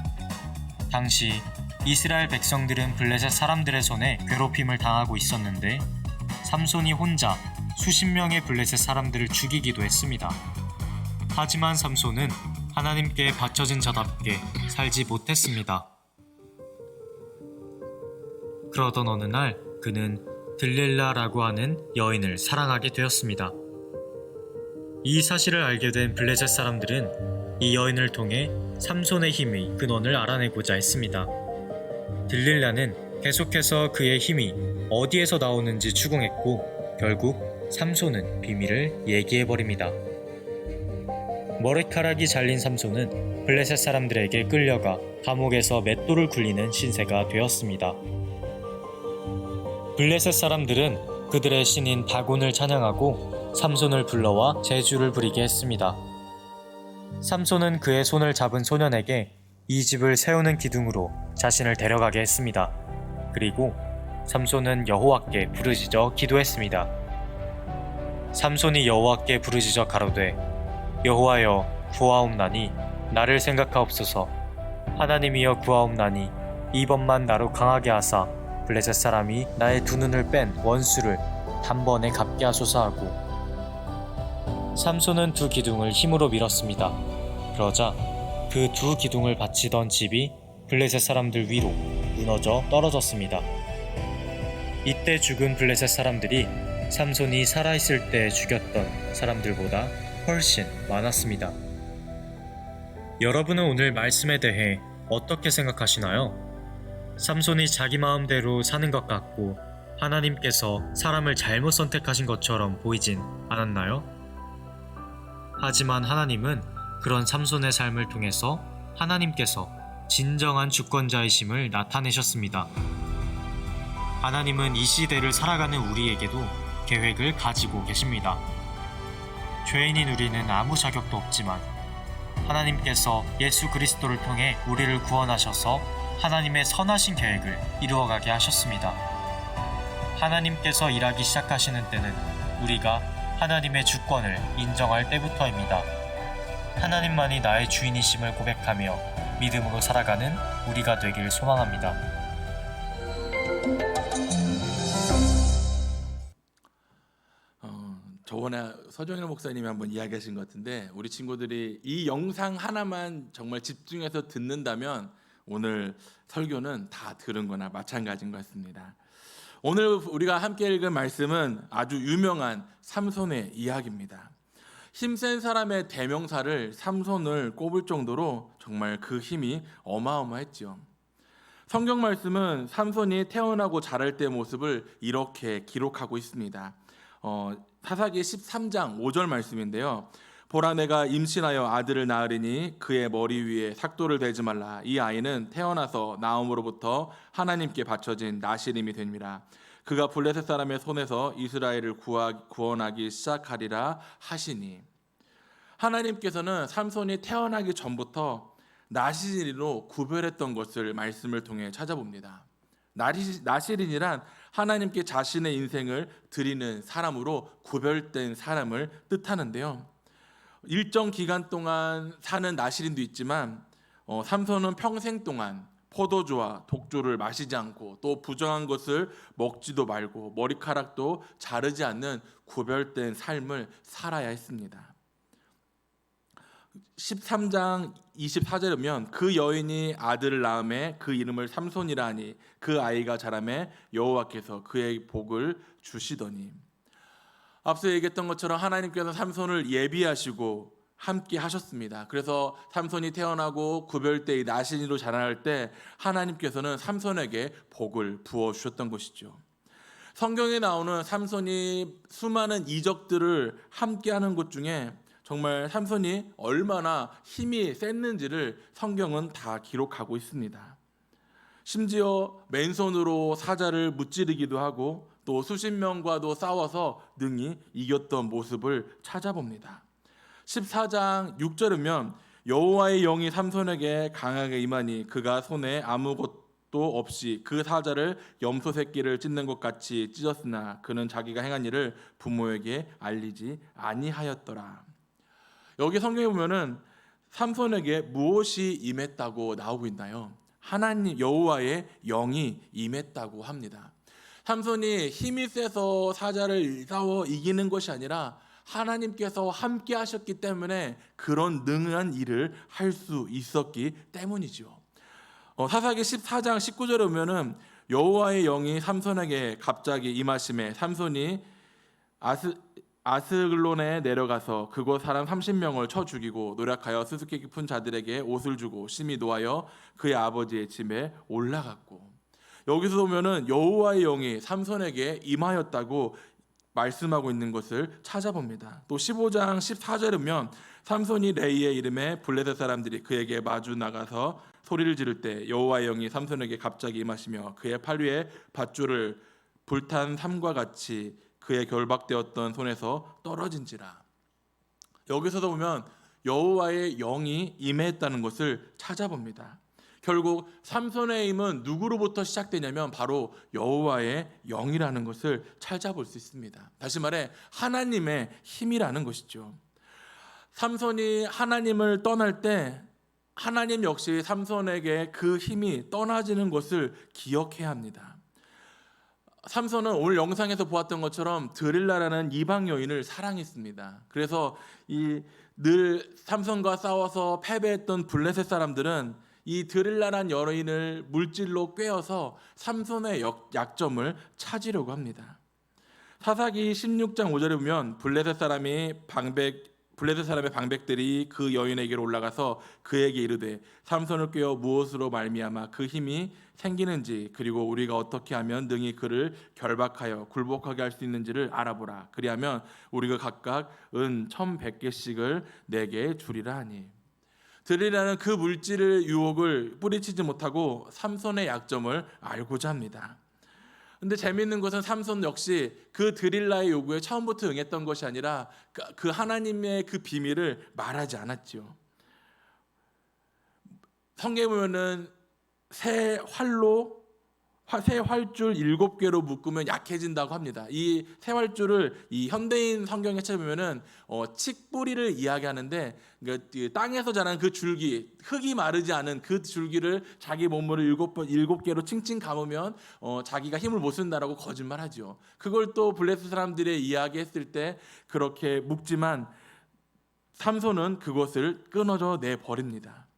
당시 이스라엘 백성들은 블레셋 사람들의 손에 괴롭힘을 당하고 있었는데 삼손이 혼자 수십 명의 블레셋 사람들을 죽이기도 했습니다. 하지만 삼손은 하나님께 바쳐진 자답게 살지 못했습니다. 그러던 어느 날 그는 들릴라라고 하는 여인을 사랑하게 되었습니다. 이 사실을 알게 된 블레셋 사람들은 이 여인을 통해 삼손의 힘의 근원을 알아내고자 했습니다. 들릴라는 계속해서 그의 힘이 어디에서 나오는지 추궁했고 결국 삼손은 비밀을 얘기해버립니다. 머리카락이 잘린 삼손은 블레셋 사람들에게 끌려가 감옥에서 맷돌을 굴리는 신세가 되었습니다. 블레셋 사람들은 그들의 신인 다곤을 찬양하고 삼손을 불러와 제주를 부리게 했습니다. 삼손은 그의 손을 잡은 소년에게 이 집을 세우는 기둥으로 자신을 데려가게 했습니다. 그리고 삼손은 여호와께 부르짖어 기도했습니다. 삼손이 여호와께 부르짖어 가로되 여호와여 구하옵나니 나를 생각하옵소서. 하나님이여 구하옵나니 이번만 나로 강하게 하사 블레셋 사람이 나의 두 눈을 뺀 원수를 단번에 갚게 하소서 하고 삼손은 두 기둥을 힘으로 밀었습니다. 그러자 그 두 기둥을 받치던 집이 블레셋 사람들 위로 무너져 떨어졌습니다. 이때 죽은 블레셋 사람들이 삼손이 살아있을 때 죽였던 사람들보다 훨씬 많았습니다. 여러분은 오늘 말씀에 대해 어떻게 생각하시나요? 삼손이 자기 마음대로 사는 것 같고 하나님께서 사람을 잘못 선택하신 것처럼 보이진 않았나요? 하지만 하나님은 그런 삼손의 삶을 통해서 하나님께서 진정한 주권자이심을 나타내셨습니다. 하나님은 이 시대를 살아가는 우리에게도 계획을 가지고 계십니다. 죄인인 우리는 아무 자격도 없지만 하나님께서 예수 그리스도를 통해 우리를 구원하셔서 하나님의 선하신 계획을 이루어가게 하셨습니다. 하나님께서 일하기 시작하시는 때는 우리가 하나님의 주권을 인정할 때부터입니다. 하나님만이 나의 주인이심을 고백하며 믿음으로 살아가는 우리가 되길 소망합니다. 저번에 서정일 목사님이 한번 이야기하신 것 같은데 우리 친구들이 이 영상 하나만 정말 집중해서 듣는다면 오늘 설교는 다 들은 거나 마찬가지인 것 같습니다. 오늘 우리가 함께 읽은 말씀은 아주 유명한 삼손의 이야기입니다. 힘센 사람의 대명사를 삼손을 꼽을 정도로 정말 그 힘이 어마어마했죠. 성경 말씀은 삼손이 태어나고 자랄 때 모습을 이렇게 기록하고 있습니다. 사사기 13장 5절 말씀인데요. 보라 내가 임신하여 아들을 낳으리니 그의 머리 위에 삭도를 대지 말라. 이 아이는 태어나서 나음으로부터 하나님께 바쳐진 나시림이 됩니다. 그가 블레셋 사람의 손에서 이스라엘을 구원하기 시작하리라 하시니. 하나님께서는 삼손이 태어나기 전부터 나시린으로 구별했던 것을 말씀을 통해 찾아봅니다. 나시린이란 하나님께 자신의 인생을 드리는 사람으로 구별된 사람을 뜻하는데요. 일정 기간 동안 사는 나시린도 있지만 삼손은 평생 동안 포도주와 독주를 마시지 않고 또 부정한 것을 먹지도 말고 머리카락도 자르지 않는 구별된 삶을 살아야 했습니다. 13장 24절이면 그 여인이 아들을 낳음에 그 이름을 삼손이라 하니 그 아이가 자라매 여호와께서 그의 복을 주시더니. 앞서 얘기했던 것처럼 하나님께서 삼손을 예비하시고 함께 하셨습니다. 그래서 삼손이 태어나고 구별대의 나신이로 자라날 때 하나님께서는 삼손에게 복을 부어 주셨던 것이죠. 성경에 나오는 삼손이 수많은 이적들을 함께하는 것 중에 정말 삼손이 얼마나 힘이 셌는지를 성경은 다 기록하고 있습니다. 심지어 맨손으로 사자를 무찌르기도 하고 또 수십 명과도 싸워서 능히 이겼던 모습을 찾아봅니다. 14장 6절이면 여호와의 영이 삼손에게 강하게 임하니 그가 손에 아무것도 없이 그 사자를 염소 새끼를 찢는 것 같이 찢었으나 그는 자기가 행한 일을 부모에게 알리지 아니하였더라. 여기 성경에 보면은 삼손에게 무엇이 임했다고 나오고 있나요? 하나님 여호와의 영이 임했다고 합니다. 삼손이 힘이 세서 사자를 싸워 이기는 것이 아니라 하나님께서 함께 하셨기 때문에 그런 능한 일을 할 수 있었기 때문이죠. 사사기 14장 19절에 보면은 여호와의 영이 삼손에게 갑자기 임하심에 삼손이 아스글론에 내려가서 그곳 사람 30명을 쳐 죽이고 노력하여 수수께 깊은 자들에게 옷을 주고 심히 노하여 그의 아버지의 집에 올라갔고, 여기서 보면은 여호와의 영이 삼손에게 임하였다고 말씀하고 있는 것을 찾아봅니다. 또 15장 14절에 보면 삼손이 레이의 이름에 블레셋 사람들이 그에게 마주 나가서 소리를 지를 때 여호와의 영이 삼손에게 갑자기 임하시며 그의 팔 위에 밧줄을 불탄 삼과 같이 그의 결박되었던 손에서 떨어진지라. 여기서도 보면 여호와의 영이 임했다는 것을 찾아봅니다. 결국 삼손의 힘은 누구로부터 시작되냐면 바로 여호와의 영이라는 것을 찾아볼 수 있습니다. 다시 말해 하나님의 힘이라는 것이죠. 삼손이 하나님을 떠날 때 하나님 역시 삼손에게 그 힘이 떠나지는 것을 기억해야 합니다. 삼손은 오늘 영상에서 보았던 것처럼 드릴라라는 이방 여인을 사랑했습니다. 그래서 늘 삼손과 싸워서 패배했던 블레셋 사람들은 이 드릴라라는 여인을 물질로 꿰어서 삼손의 약점을 찾으려고 합니다. 사사기 16장 5절에 보면 블레셋 사람의 방백들이 그 여인에게로 올라가서 그에게 이르되 삼손을 꿰어 무엇으로 말미암아 그 힘이 생기는지 그리고 우리가 어떻게 하면 능히 그를 결박하여 굴복하게 할 수 있는지를 알아보라. 그리하면 우리가 각각 은 1,100개씩을 내게 주리라 하니. 드릴라는 그 물질의 유혹을 뿌리치지 못하고 삼손의 약점을 알고자 합니다. 근데 재미있는 것은 삼손 역시 그 드릴라의 요구에 처음부터 응했던 것이 아니라 그 하나님의 그 비밀을 말하지 않았죠. 성경에 보면은 새 활줄 7개로 묶으면 약해진다고 합니다. 이 새 활줄을 이 현대인 성경에 찾아보면은 칡뿌리를 이야기하는데 그 땅에서 자란 그 줄기, 흙이 마르지 않은 그 줄기를 자기 몸으로 7개로 칭칭 감으면 자기가 힘을 못 쓴다라고 거짓말하죠. 그걸 또 블레셋 사람들의 이야기했을 때 그렇게 묶지만 삼손은 그것을 끊어져 내 버립니다.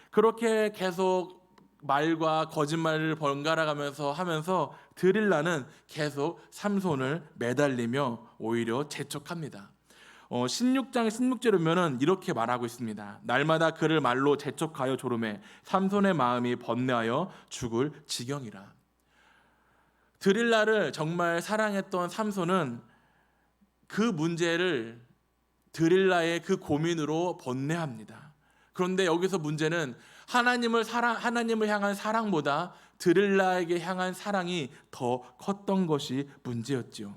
그렇게 계속 말과 거짓말을 번갈아가면서 하면서 드릴라는 계속 삼손을 매달리며 오히려 재촉합니다. 16장 16절에 보면은 이렇게 말하고 있습니다. 날마다 그를 말로 재촉하여 조르매 삼손의 마음이 번뇌하여 죽을 지경이라. 드릴라를 정말 사랑했던 삼손은 그 문제를 드릴라의 그 고민으로 번뇌합니다. 그런데 여기서 문제는 하나님을 향한 사랑보다 드릴라에게 향한 사랑이 더 컸던 것이 문제였지요.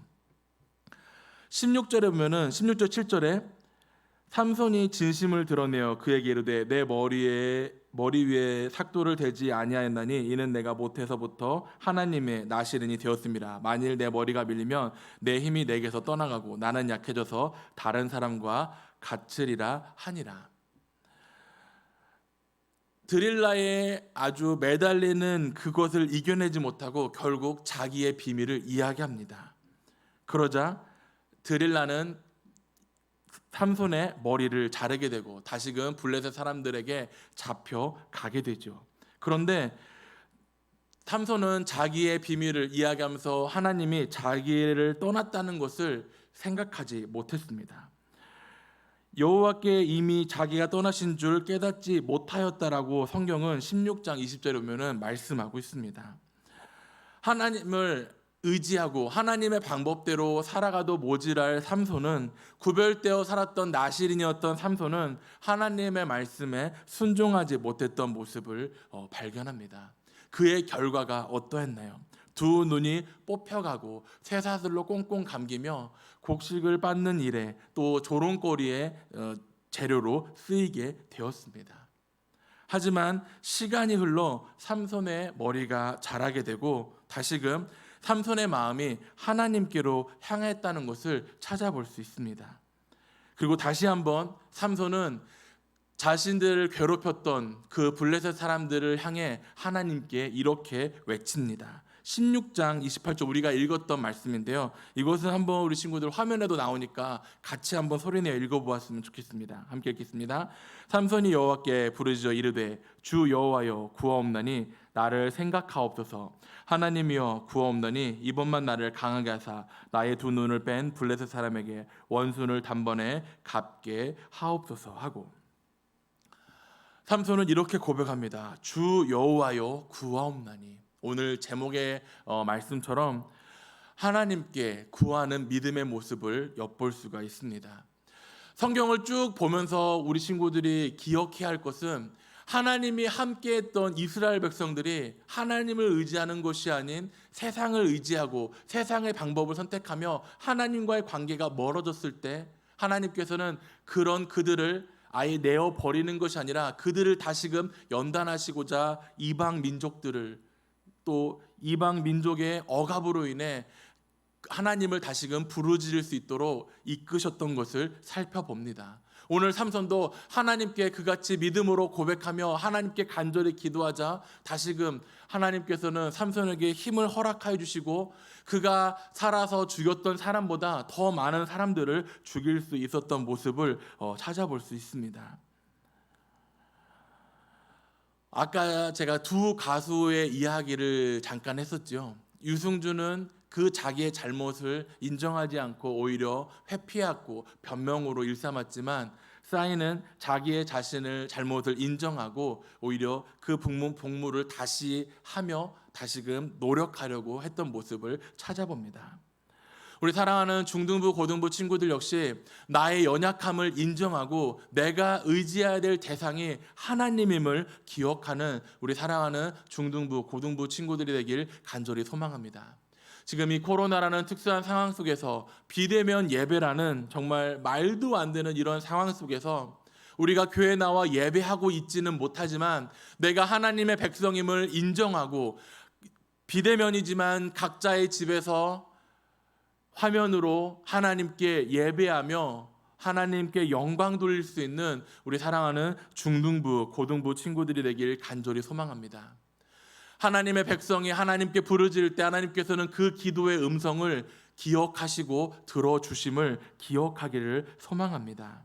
16절에 보면은 16절 7절에 삼손이 진심을 드러내어 그에게 이르되 내 머리 위에 삭도를 대지 아니하였나니 이는 내가 못해서부터 하나님의 나시른이 되었음이라. 만일 내 머리가 밀리면 내 힘이 내게서 떠나가고 나는 약해져서 다른 사람과 같으리라 하니라. 드릴라의 아주 매달리는 그것을 이겨내지 못하고 결국 자기의 비밀을 이야기합니다. 그러자 드릴라는 삼손의 머리를 자르게 되고 다시금 블레셋 사람들에게 잡혀가게 되죠. 그런데 삼손은 자기의 비밀을 이야기하면서 하나님이 자기를 떠났다는 것을 생각하지 못했습니다. 여호와께 이미 자기가 떠나신 줄 깨닫지 못하였다라고 성경은 16장 20절에 보면은 말씀하고 있습니다. 하나님을 의지하고 하나님의 방법대로 살아가도 모질할 삼손은 구별되어 살았던 나실인이었던 삼손은 하나님의 말씀에 순종하지 못했던 모습을 발견합니다. 그의 결과가 어떠했나요? 두 눈이 뽑혀가고 쇠사슬로 꽁꽁 감기며 곡식을 빻는 일에 또 조롱거리에 재료로 쓰이게 되었습니다. 하지만 시간이 흘러 삼손의 머리가 자라게 되고 다시금 삼손의 마음이 하나님께로 향했다는 것을 찾아볼 수 있습니다. 그리고 다시 한번 삼손은 자신들을 괴롭혔던 그 블레셋 사람들을 향해 하나님께 이렇게 외칩니다. 16장 28절 우리가 읽었던 말씀인데요. 이것은 한번 우리 친구들 화면에도 나오니까 같이 한번 소리내어 읽어보았으면 좋겠습니다. 함께 읽겠습니다. 삼손이 여호와께 부르짖어 이르되 주 여호와여 구하옵나니 나를 생각하옵소서. 하나님이여 구하옵나니 이번만 나를 강하게 하사 나의 두 눈을 뺀 블레셋 사람에게 원수를 단번에 갚게 하옵소서 하고, 삼손은 이렇게 고백합니다. 주 여호와여 구하옵나니. 오늘 제목의 말씀처럼 하나님께 구하는 믿음의 모습을 엿볼 수가 있습니다. 성경을 쭉 보면서 우리 친구들이 기억해야 할 것은 하나님이 함께했던 이스라엘 백성들이 하나님을 의지하는 것이 아닌 세상을 의지하고 세상의 방법을 선택하며 하나님과의 관계가 멀어졌을 때 하나님께서는 그런 그들을 아예 내어버리는 것이 아니라 그들을 다시금 연단하시고자 이방 민족들을 또 이방 민족의 억압으로 인해 하나님을 다시금 부르짖을 수 있도록 이끄셨던 것을 살펴봅니다. 오늘 삼손도 하나님께 그같이 믿음으로 고백하며 하나님께 간절히 기도하자 다시금 하나님께서는 삼손에게 힘을 허락하여 주시고 그가 살아서 죽였던 사람보다 더 많은 사람들을 죽일 수 있었던 모습을 찾아볼 수 있습니다. 아까 제가 두 가수의 이야기를 잠깐 했었죠. 유승준은 그 자기의 잘못을 인정하지 않고 오히려 회피하고 변명으로 일삼았지만 싸이는 자기의 잘못을 인정하고 오히려 그 복무를 다시 하며 다시금 노력하려고 했던 모습을 찾아봅니다. 우리 사랑하는 중등부, 고등부 친구들 역시 나의 연약함을 인정하고 내가 의지해야 될 대상이 하나님임을 기억하는 우리 사랑하는 중등부, 고등부 친구들이 되길 간절히 소망합니다. 지금 이 코로나라는 특수한 상황 속에서 비대면 예배라는 정말 말도 안 되는 이런 상황 속에서 우리가 교회에 나와 예배하고 있지는 못하지만 내가 하나님의 백성임을 인정하고 비대면이지만 각자의 집에서 화면으로 하나님께 예배하며 하나님께 영광 돌릴 수 있는 우리 사랑하는 중등부, 고등부 친구들이 되길 간절히 소망합니다. 하나님의 백성이 하나님께 부르짖을 때 하나님께서는 그 기도의 음성을 기억하시고 들어주심을 기억하기를 소망합니다.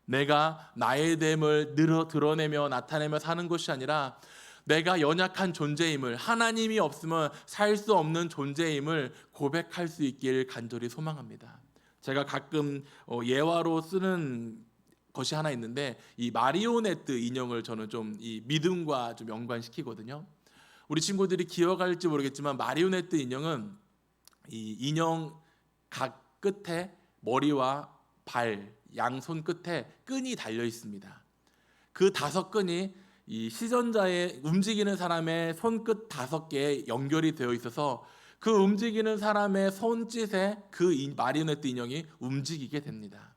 내가 나의 됨을 드러내며 나타내며 사는 것이 아니라 내가 연약한 존재임을, 하나님이 없으면 살 수 없는 존재임을 고백할 수 있길 간절히 소망합니다. 제가 가끔 예화로 쓰는 것이 하나 있는데 이 마리오네트 인형을 저는 좀 이 믿음과 좀 연관시키거든요. 우리 친구들이 기억할지 모르겠지만 마리오네트 인형은 이 인형 각 끝에 머리와 발, 양손 끝에 끈이 달려 있습니다. 그 5끈이 이 시전자의 움직이는 사람의 손끝 5개에 연결이 되어 있어서 그 움직이는 사람의 손짓에 그 마리오네트 인형이 움직이게 됩니다.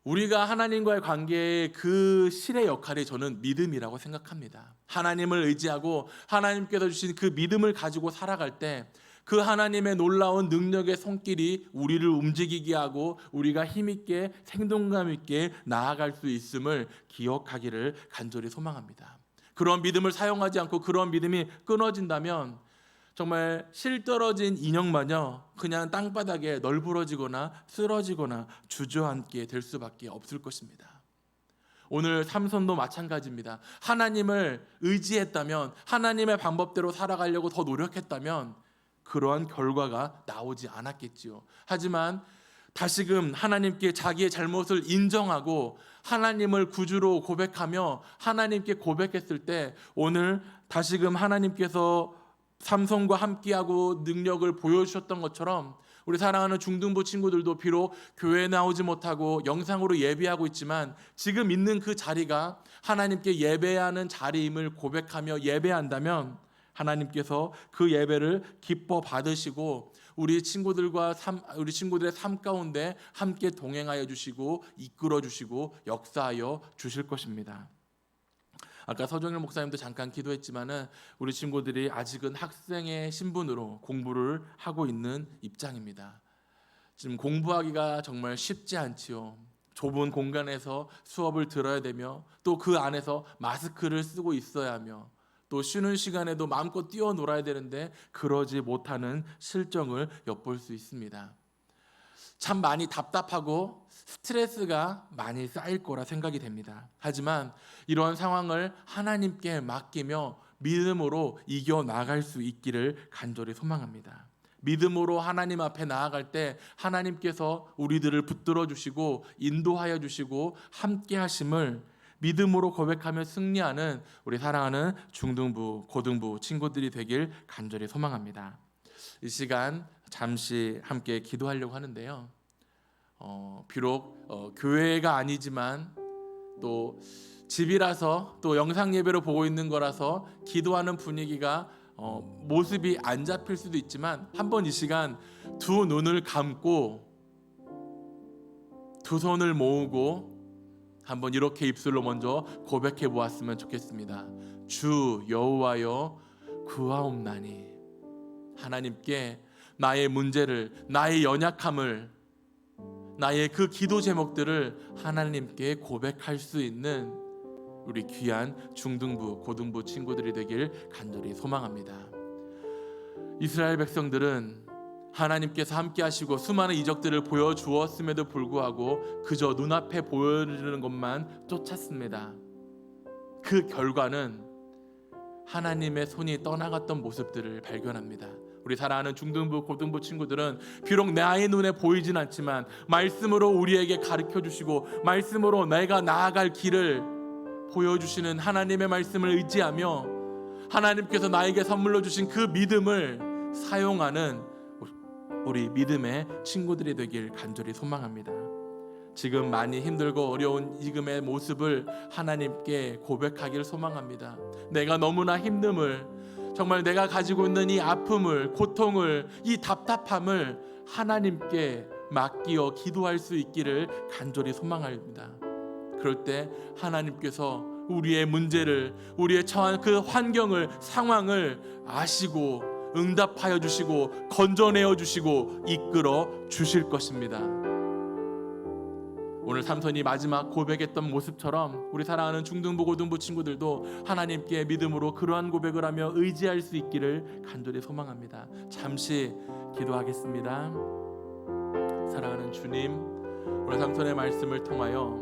우리가 하나님과의 관계의 그 실의 역할이 저는 믿음이라고 생각합니다. 하나님을 의지하고 하나님께서 주신 그 믿음을 가지고 살아갈 때 그 하나님의 놀라운 능력의 손길이 우리를 움직이게 하고 우리가 힘있게 생동감 있게 나아갈 수 있음을 기억하기를 간절히 소망합니다. 그런 믿음을 사용하지 않고 그런 믿음이 끊어진다면 정말 실떨어진 인형마저 그냥 땅바닥에 널브러지거나 쓰러지거나 주저앉게 될 수밖에 없을 것입니다. 오늘 삼손도 마찬가지입니다. 하나님을 의지했다면, 하나님의 방법대로 살아가려고 더 노력했다면 그러한 결과가 나오지 않았겠지요. 하지만 다시금 하나님께 자기의 잘못을 인정하고 하나님을 구주로 고백하며 하나님께 고백했을 때 오늘 다시금 하나님께서 삼손과 함께하고 능력을 보여주셨던 것처럼 우리 사랑하는 중등부 친구들도 비록 교회에 나오지 못하고 영상으로 예배하고 있지만 지금 있는 그 자리가 하나님께 예배하는 자리임을 고백하며 예배한다면 하나님께서 그 예배를 기뻐 받으시고 우리 친구들의 삶 가운데 함께 동행하여 주시고 이끌어 주시고 역사하여 주실 것입니다. 아까 서정일 목사님도 잠깐 기도했지만은 우리 친구들이 아직은 학생의 신분으로 공부를 하고 있는 입장입니다. 지금 공부하기가 정말 쉽지 않지요. 좁은 공간에서 수업을 들어야 되며 또 그 안에서 마스크를 쓰고 있어야 하며 또 쉬는 시간에도 마음껏 뛰어놀아야 되는데 그러지 못하는 실정을 엿볼 수 있습니다. 참 많이 답답하고 스트레스가 많이 쌓일 거라 생각이 됩니다. 하지만 이런 상황을 하나님께 맡기며 믿음으로 이겨나갈 수 있기를 간절히 소망합니다. 믿음으로 하나님 앞에 나아갈 때 하나님께서 우리들을 붙들어 주시고 인도하여 주시고 함께 하심을 믿음으로 고백하며 승리하는 우리 사랑하는 중등부, 고등부 친구들이 되길 간절히 소망합니다. 이 시간 잠시 함께 기도하려고 하는데요. 비록 교회가 아니지만 또 집이라서 또 영상 예배로 보고 있는 거라서 기도하는 분위기가 모습이 안 잡힐 수도 있지만 한번 이 시간 두 눈을 감고 두 손을 모으고 한번 이렇게 입술로 먼저 고백해 보았으면 좋겠습니다. 주 여호와여 구하옵나니. 하나님께 나의 문제를, 나의 연약함을, 나의 그 기도 제목들을 하나님께 고백할 수 있는 우리 귀한 중등부, 고등부 친구들이 되길 간절히 소망합니다. 이스라엘 백성들은 하나님께서 함께 하시고 수많은 이적들을 보여주었음에도 불구하고 그저 눈앞에 보여주는 것만 쫓았습니다. 그 결과는 하나님의 손이 떠나갔던 모습들을 발견합니다. 우리 사랑하는 중등부, 고등부 친구들은 비록 나의 눈에 보이진 않지만 말씀으로 우리에게 가르쳐 주시고 말씀으로 내가 나아갈 길을 보여주시는 하나님의 말씀을 의지하며 하나님께서 나에게 선물로 주신 그 믿음을 사용하는 우리 믿음의 친구들이 되길 간절히 소망합니다. 지금 많이 힘들고 어려운 지금의 모습을 하나님께 고백하길 소망합니다. 내가 너무나 힘듦을, 정말 내가 가지고 있는 이 아픔을, 고통을, 이 답답함을 하나님께 맡기어 기도할 수 있기를 간절히 소망합니다. 그럴 때 하나님께서 우리의 문제를, 우리의 처한 그 환경을, 상황을 아시고 응답하여 주시고 건져내어 주시고 이끌어 주실 것입니다. 오늘 삼손이 마지막 고백했던 모습처럼 우리 사랑하는 중등부, 고등부 친구들도 하나님께 믿음으로 그러한 고백을 하며 의지할 수 있기를 간절히 소망합니다. 잠시 기도하겠습니다. 사랑하는 주님, 오늘 삼손의 말씀을 통하여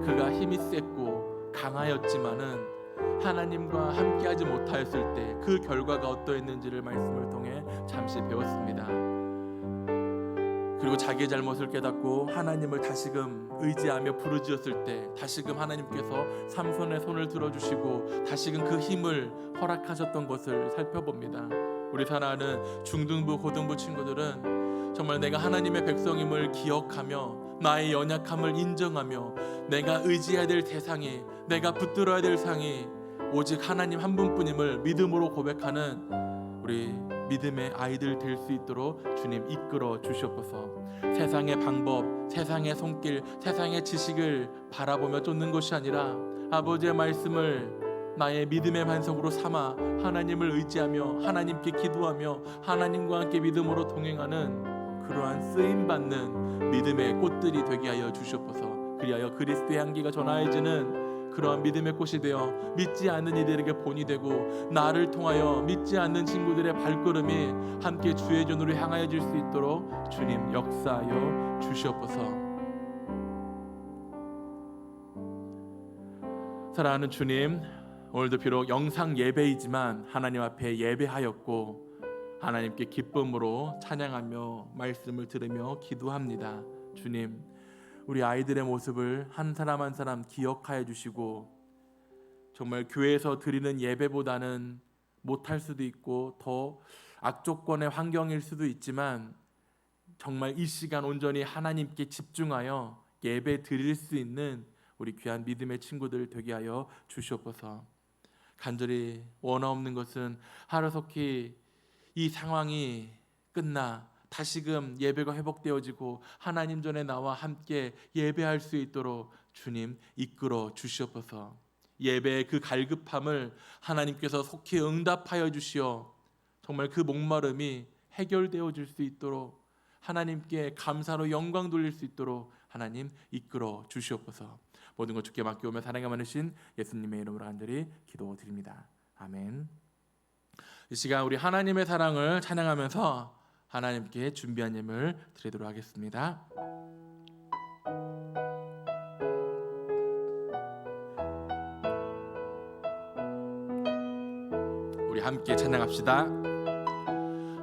그가 힘이 셌고 강하였지만은 하나님과 함께하지 못하였을 때 그 결과가 어떠했는지를 말씀을 통해 잠시 배웠습니다. 그리고 자기의 잘못을 깨닫고 하나님을 다시금 의지하며 부르짖었을 때 다시금 하나님께서 삼손의 손을 들어주시고 다시금 그 힘을 허락하셨던 것을 살펴봅니다. 우리 사랑하는 중등부, 고등부 친구들은 정말 내가 하나님의 백성임을 기억하며 나의 연약함을 인정하며 내가 의지해야 될 대상이, 내가 붙들어야 될 상이 오직 하나님 한 분뿐임을 믿음으로 고백하는 우리 믿음의 아이들 될 수 있도록 주님 이끌어 주시옵소서. 세상의 방법, 세상의 손길, 세상의 지식을 바라보며 쫓는 것이 아니라 아버지의 말씀을 나의 믿음의 반석으로 삼아 하나님을 의지하며 하나님께 기도하며 하나님과 함께 믿음으로 동행하는 그러한 쓰임받는 믿음의 꽃들이 되게 하여 주시옵소서. 그리하여 그리스도의 향기가 전하여지는 그러한 믿음의 꽃이 되어 믿지 않는 이들에게 본이 되고 나를 통하여 믿지 않는 친구들의 발걸음이 함께 주의 전으로 향하여질 수 있도록 주님 역사하여 주시옵소서. 사랑하는 주님, 오늘도 비록 영상 예배이지만 하나님 앞에 예배하였고 하나님께 기쁨으로 찬양하며 말씀을 들으며 기도합니다. 주님, 우리 아이들의 모습을 한 사람 한 사람 기억하여 주시고 정말 교회에서 드리는 예배보다는 못할 수도 있고 더 악조건의 환경일 수도 있지만 정말 이 시간 온전히 하나님께 집중하여 예배 드릴 수 있는 우리 귀한 믿음의 친구들 되게 하여 주시옵소서. 간절히 원하옵는 것은 하루속히 이 상황이 끝나 다시금 예배가 회복되어지고 하나님 전에 나와 함께 예배할 수 있도록 주님 이끌어 주시옵소서. 예배의 그 갈급함을 하나님께서 속히 응답하여 주시어 정말 그 목마름이 해결되어질 수 있도록 하나님께 감사로 영광 돌릴 수 있도록 하나님 이끌어 주시옵소서. 모든 것 주께 맡기오며 사랑이 많으신 예수님의 이름으로 간절히 기도드립니다. 아멘. 이 시간 우리 하나님의 사랑을 찬양하면서 하나님께 준비한 예물 드리도록 하겠습니다. 우리 함께 찬양합시다.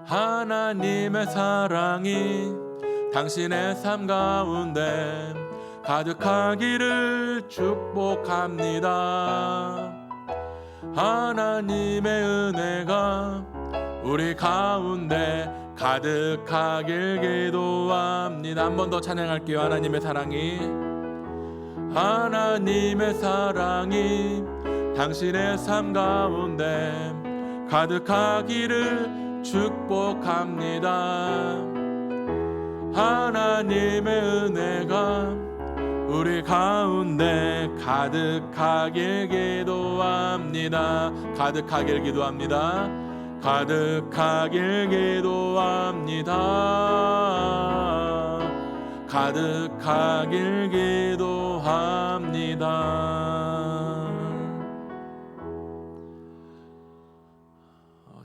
하나님의 사랑이 당신의 삶 가운데 가득하기를 축복합니다. 하나님의 은혜가 우리 가운데 가득하길 기도합니다. 한 번 더 찬양할게요. 하나님의 사랑이 당신의 삶 가운데 가득하기를 축복합니다. 하나님의 은혜가 우리 가운데 가득하길 기도합니다. 가득하길 기도합니다. 가득하길 기도합니다. 가득하길 기도합니다.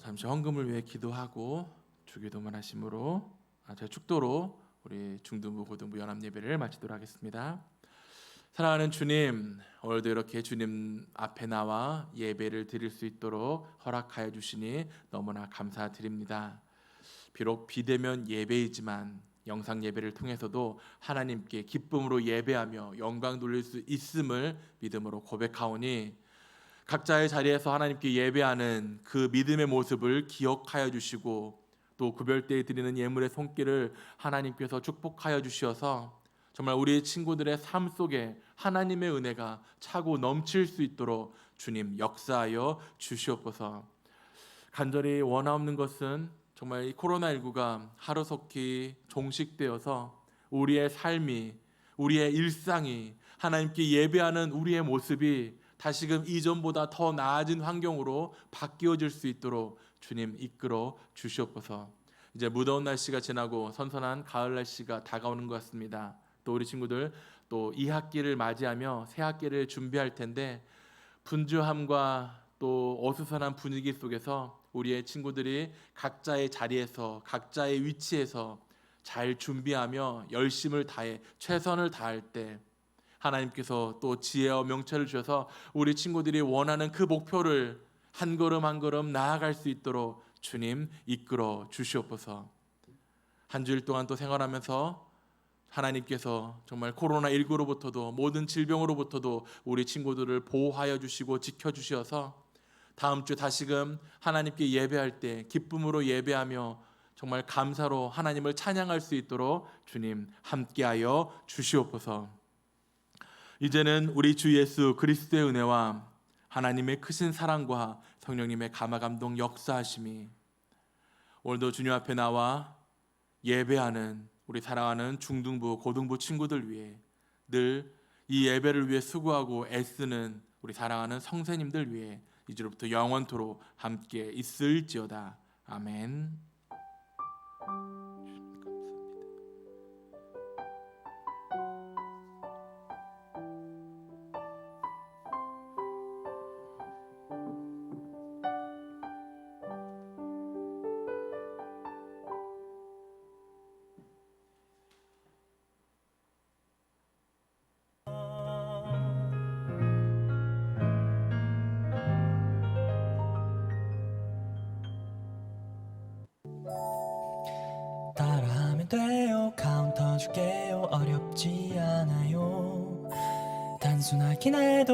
잠시 헌금을 위해 기도하고 주기도만 하심으로 제 축도로 우리 중등부 고등부 연합 예배를 마치도록 하겠습니다. 사랑하는 주님, 오늘도 이렇게 주님 앞에 나와 예배를 드릴 수 있도록 허락하여 주시니 너무나 감사드립니다. 비록 비대면 예배이지만 영상 예배를 통해서도 하나님께 기쁨으로 예배하며 영광 돌릴 수 있음을 믿음으로 고백하오니 각자의 자리에서 하나님께 예배하는 그 믿음의 모습을 기억하여 주시고 또 구별대에 드리는 예물의 손길을 하나님께서 축복하여 주시어서 정말 우리 친구들의 삶 속에 하나님의 은혜가 차고 넘칠 수 있도록 주님 역사하여 주시옵소서. 간절히 원하옵는 것은 정말 이 코로나19가 하루속히 종식되어서 우리의 삶이, 우리의 일상이, 하나님께 예배하는 우리의 모습이 다시금 이전보다 더 나아진 환경으로 바뀌어질 수 있도록 주님 이끌어 주시옵소서. 이제 무더운 날씨가 지나고 선선한 가을 날씨가 다가오는 것 같습니다. 또 우리 친구들 또 2학기를 맞이하며 새 학기를 준비할 텐데 분주함과 또 어수선한 분위기 속에서 우리의 친구들이 각자의 자리에서 각자의 위치에서 잘 준비하며 열심을 다해 최선을 다할 때 하나님께서 또 지혜와 명철을 주셔서 우리 친구들이 원하는 그 목표를 한 걸음 한 걸음 나아갈 수 있도록 주님 이끌어 주시옵소서. 한 주일 동안 또 생활하면서 하나님께서 정말 코로나19로부터도 모든 질병으로부터도 우리 친구들을 보호하여 주시고 지켜주셔서 다음 주 다시금 하나님께 예배할 때 기쁨으로 예배하며 정말 감사로 하나님을 찬양할 수 있도록 주님 함께하여 주시옵소서. 이제는 우리 주 예수 그리스도의 은혜와 하나님의 크신 사랑과 성령님의 감화감동 역사하심이 오늘도 주님 앞에 나와 예배하는 우리 사랑하는 중등부 고등부 친구들 위해 늘 이 예배를 위해 수고하고 애쓰는 우리 사랑하는 성도님들 위해 이제로부터 영원토록 함께 있을지어다. 아멘. 따라하면 돼요. 카운터 줄게요. 어렵지 않아요. 단순하긴 해도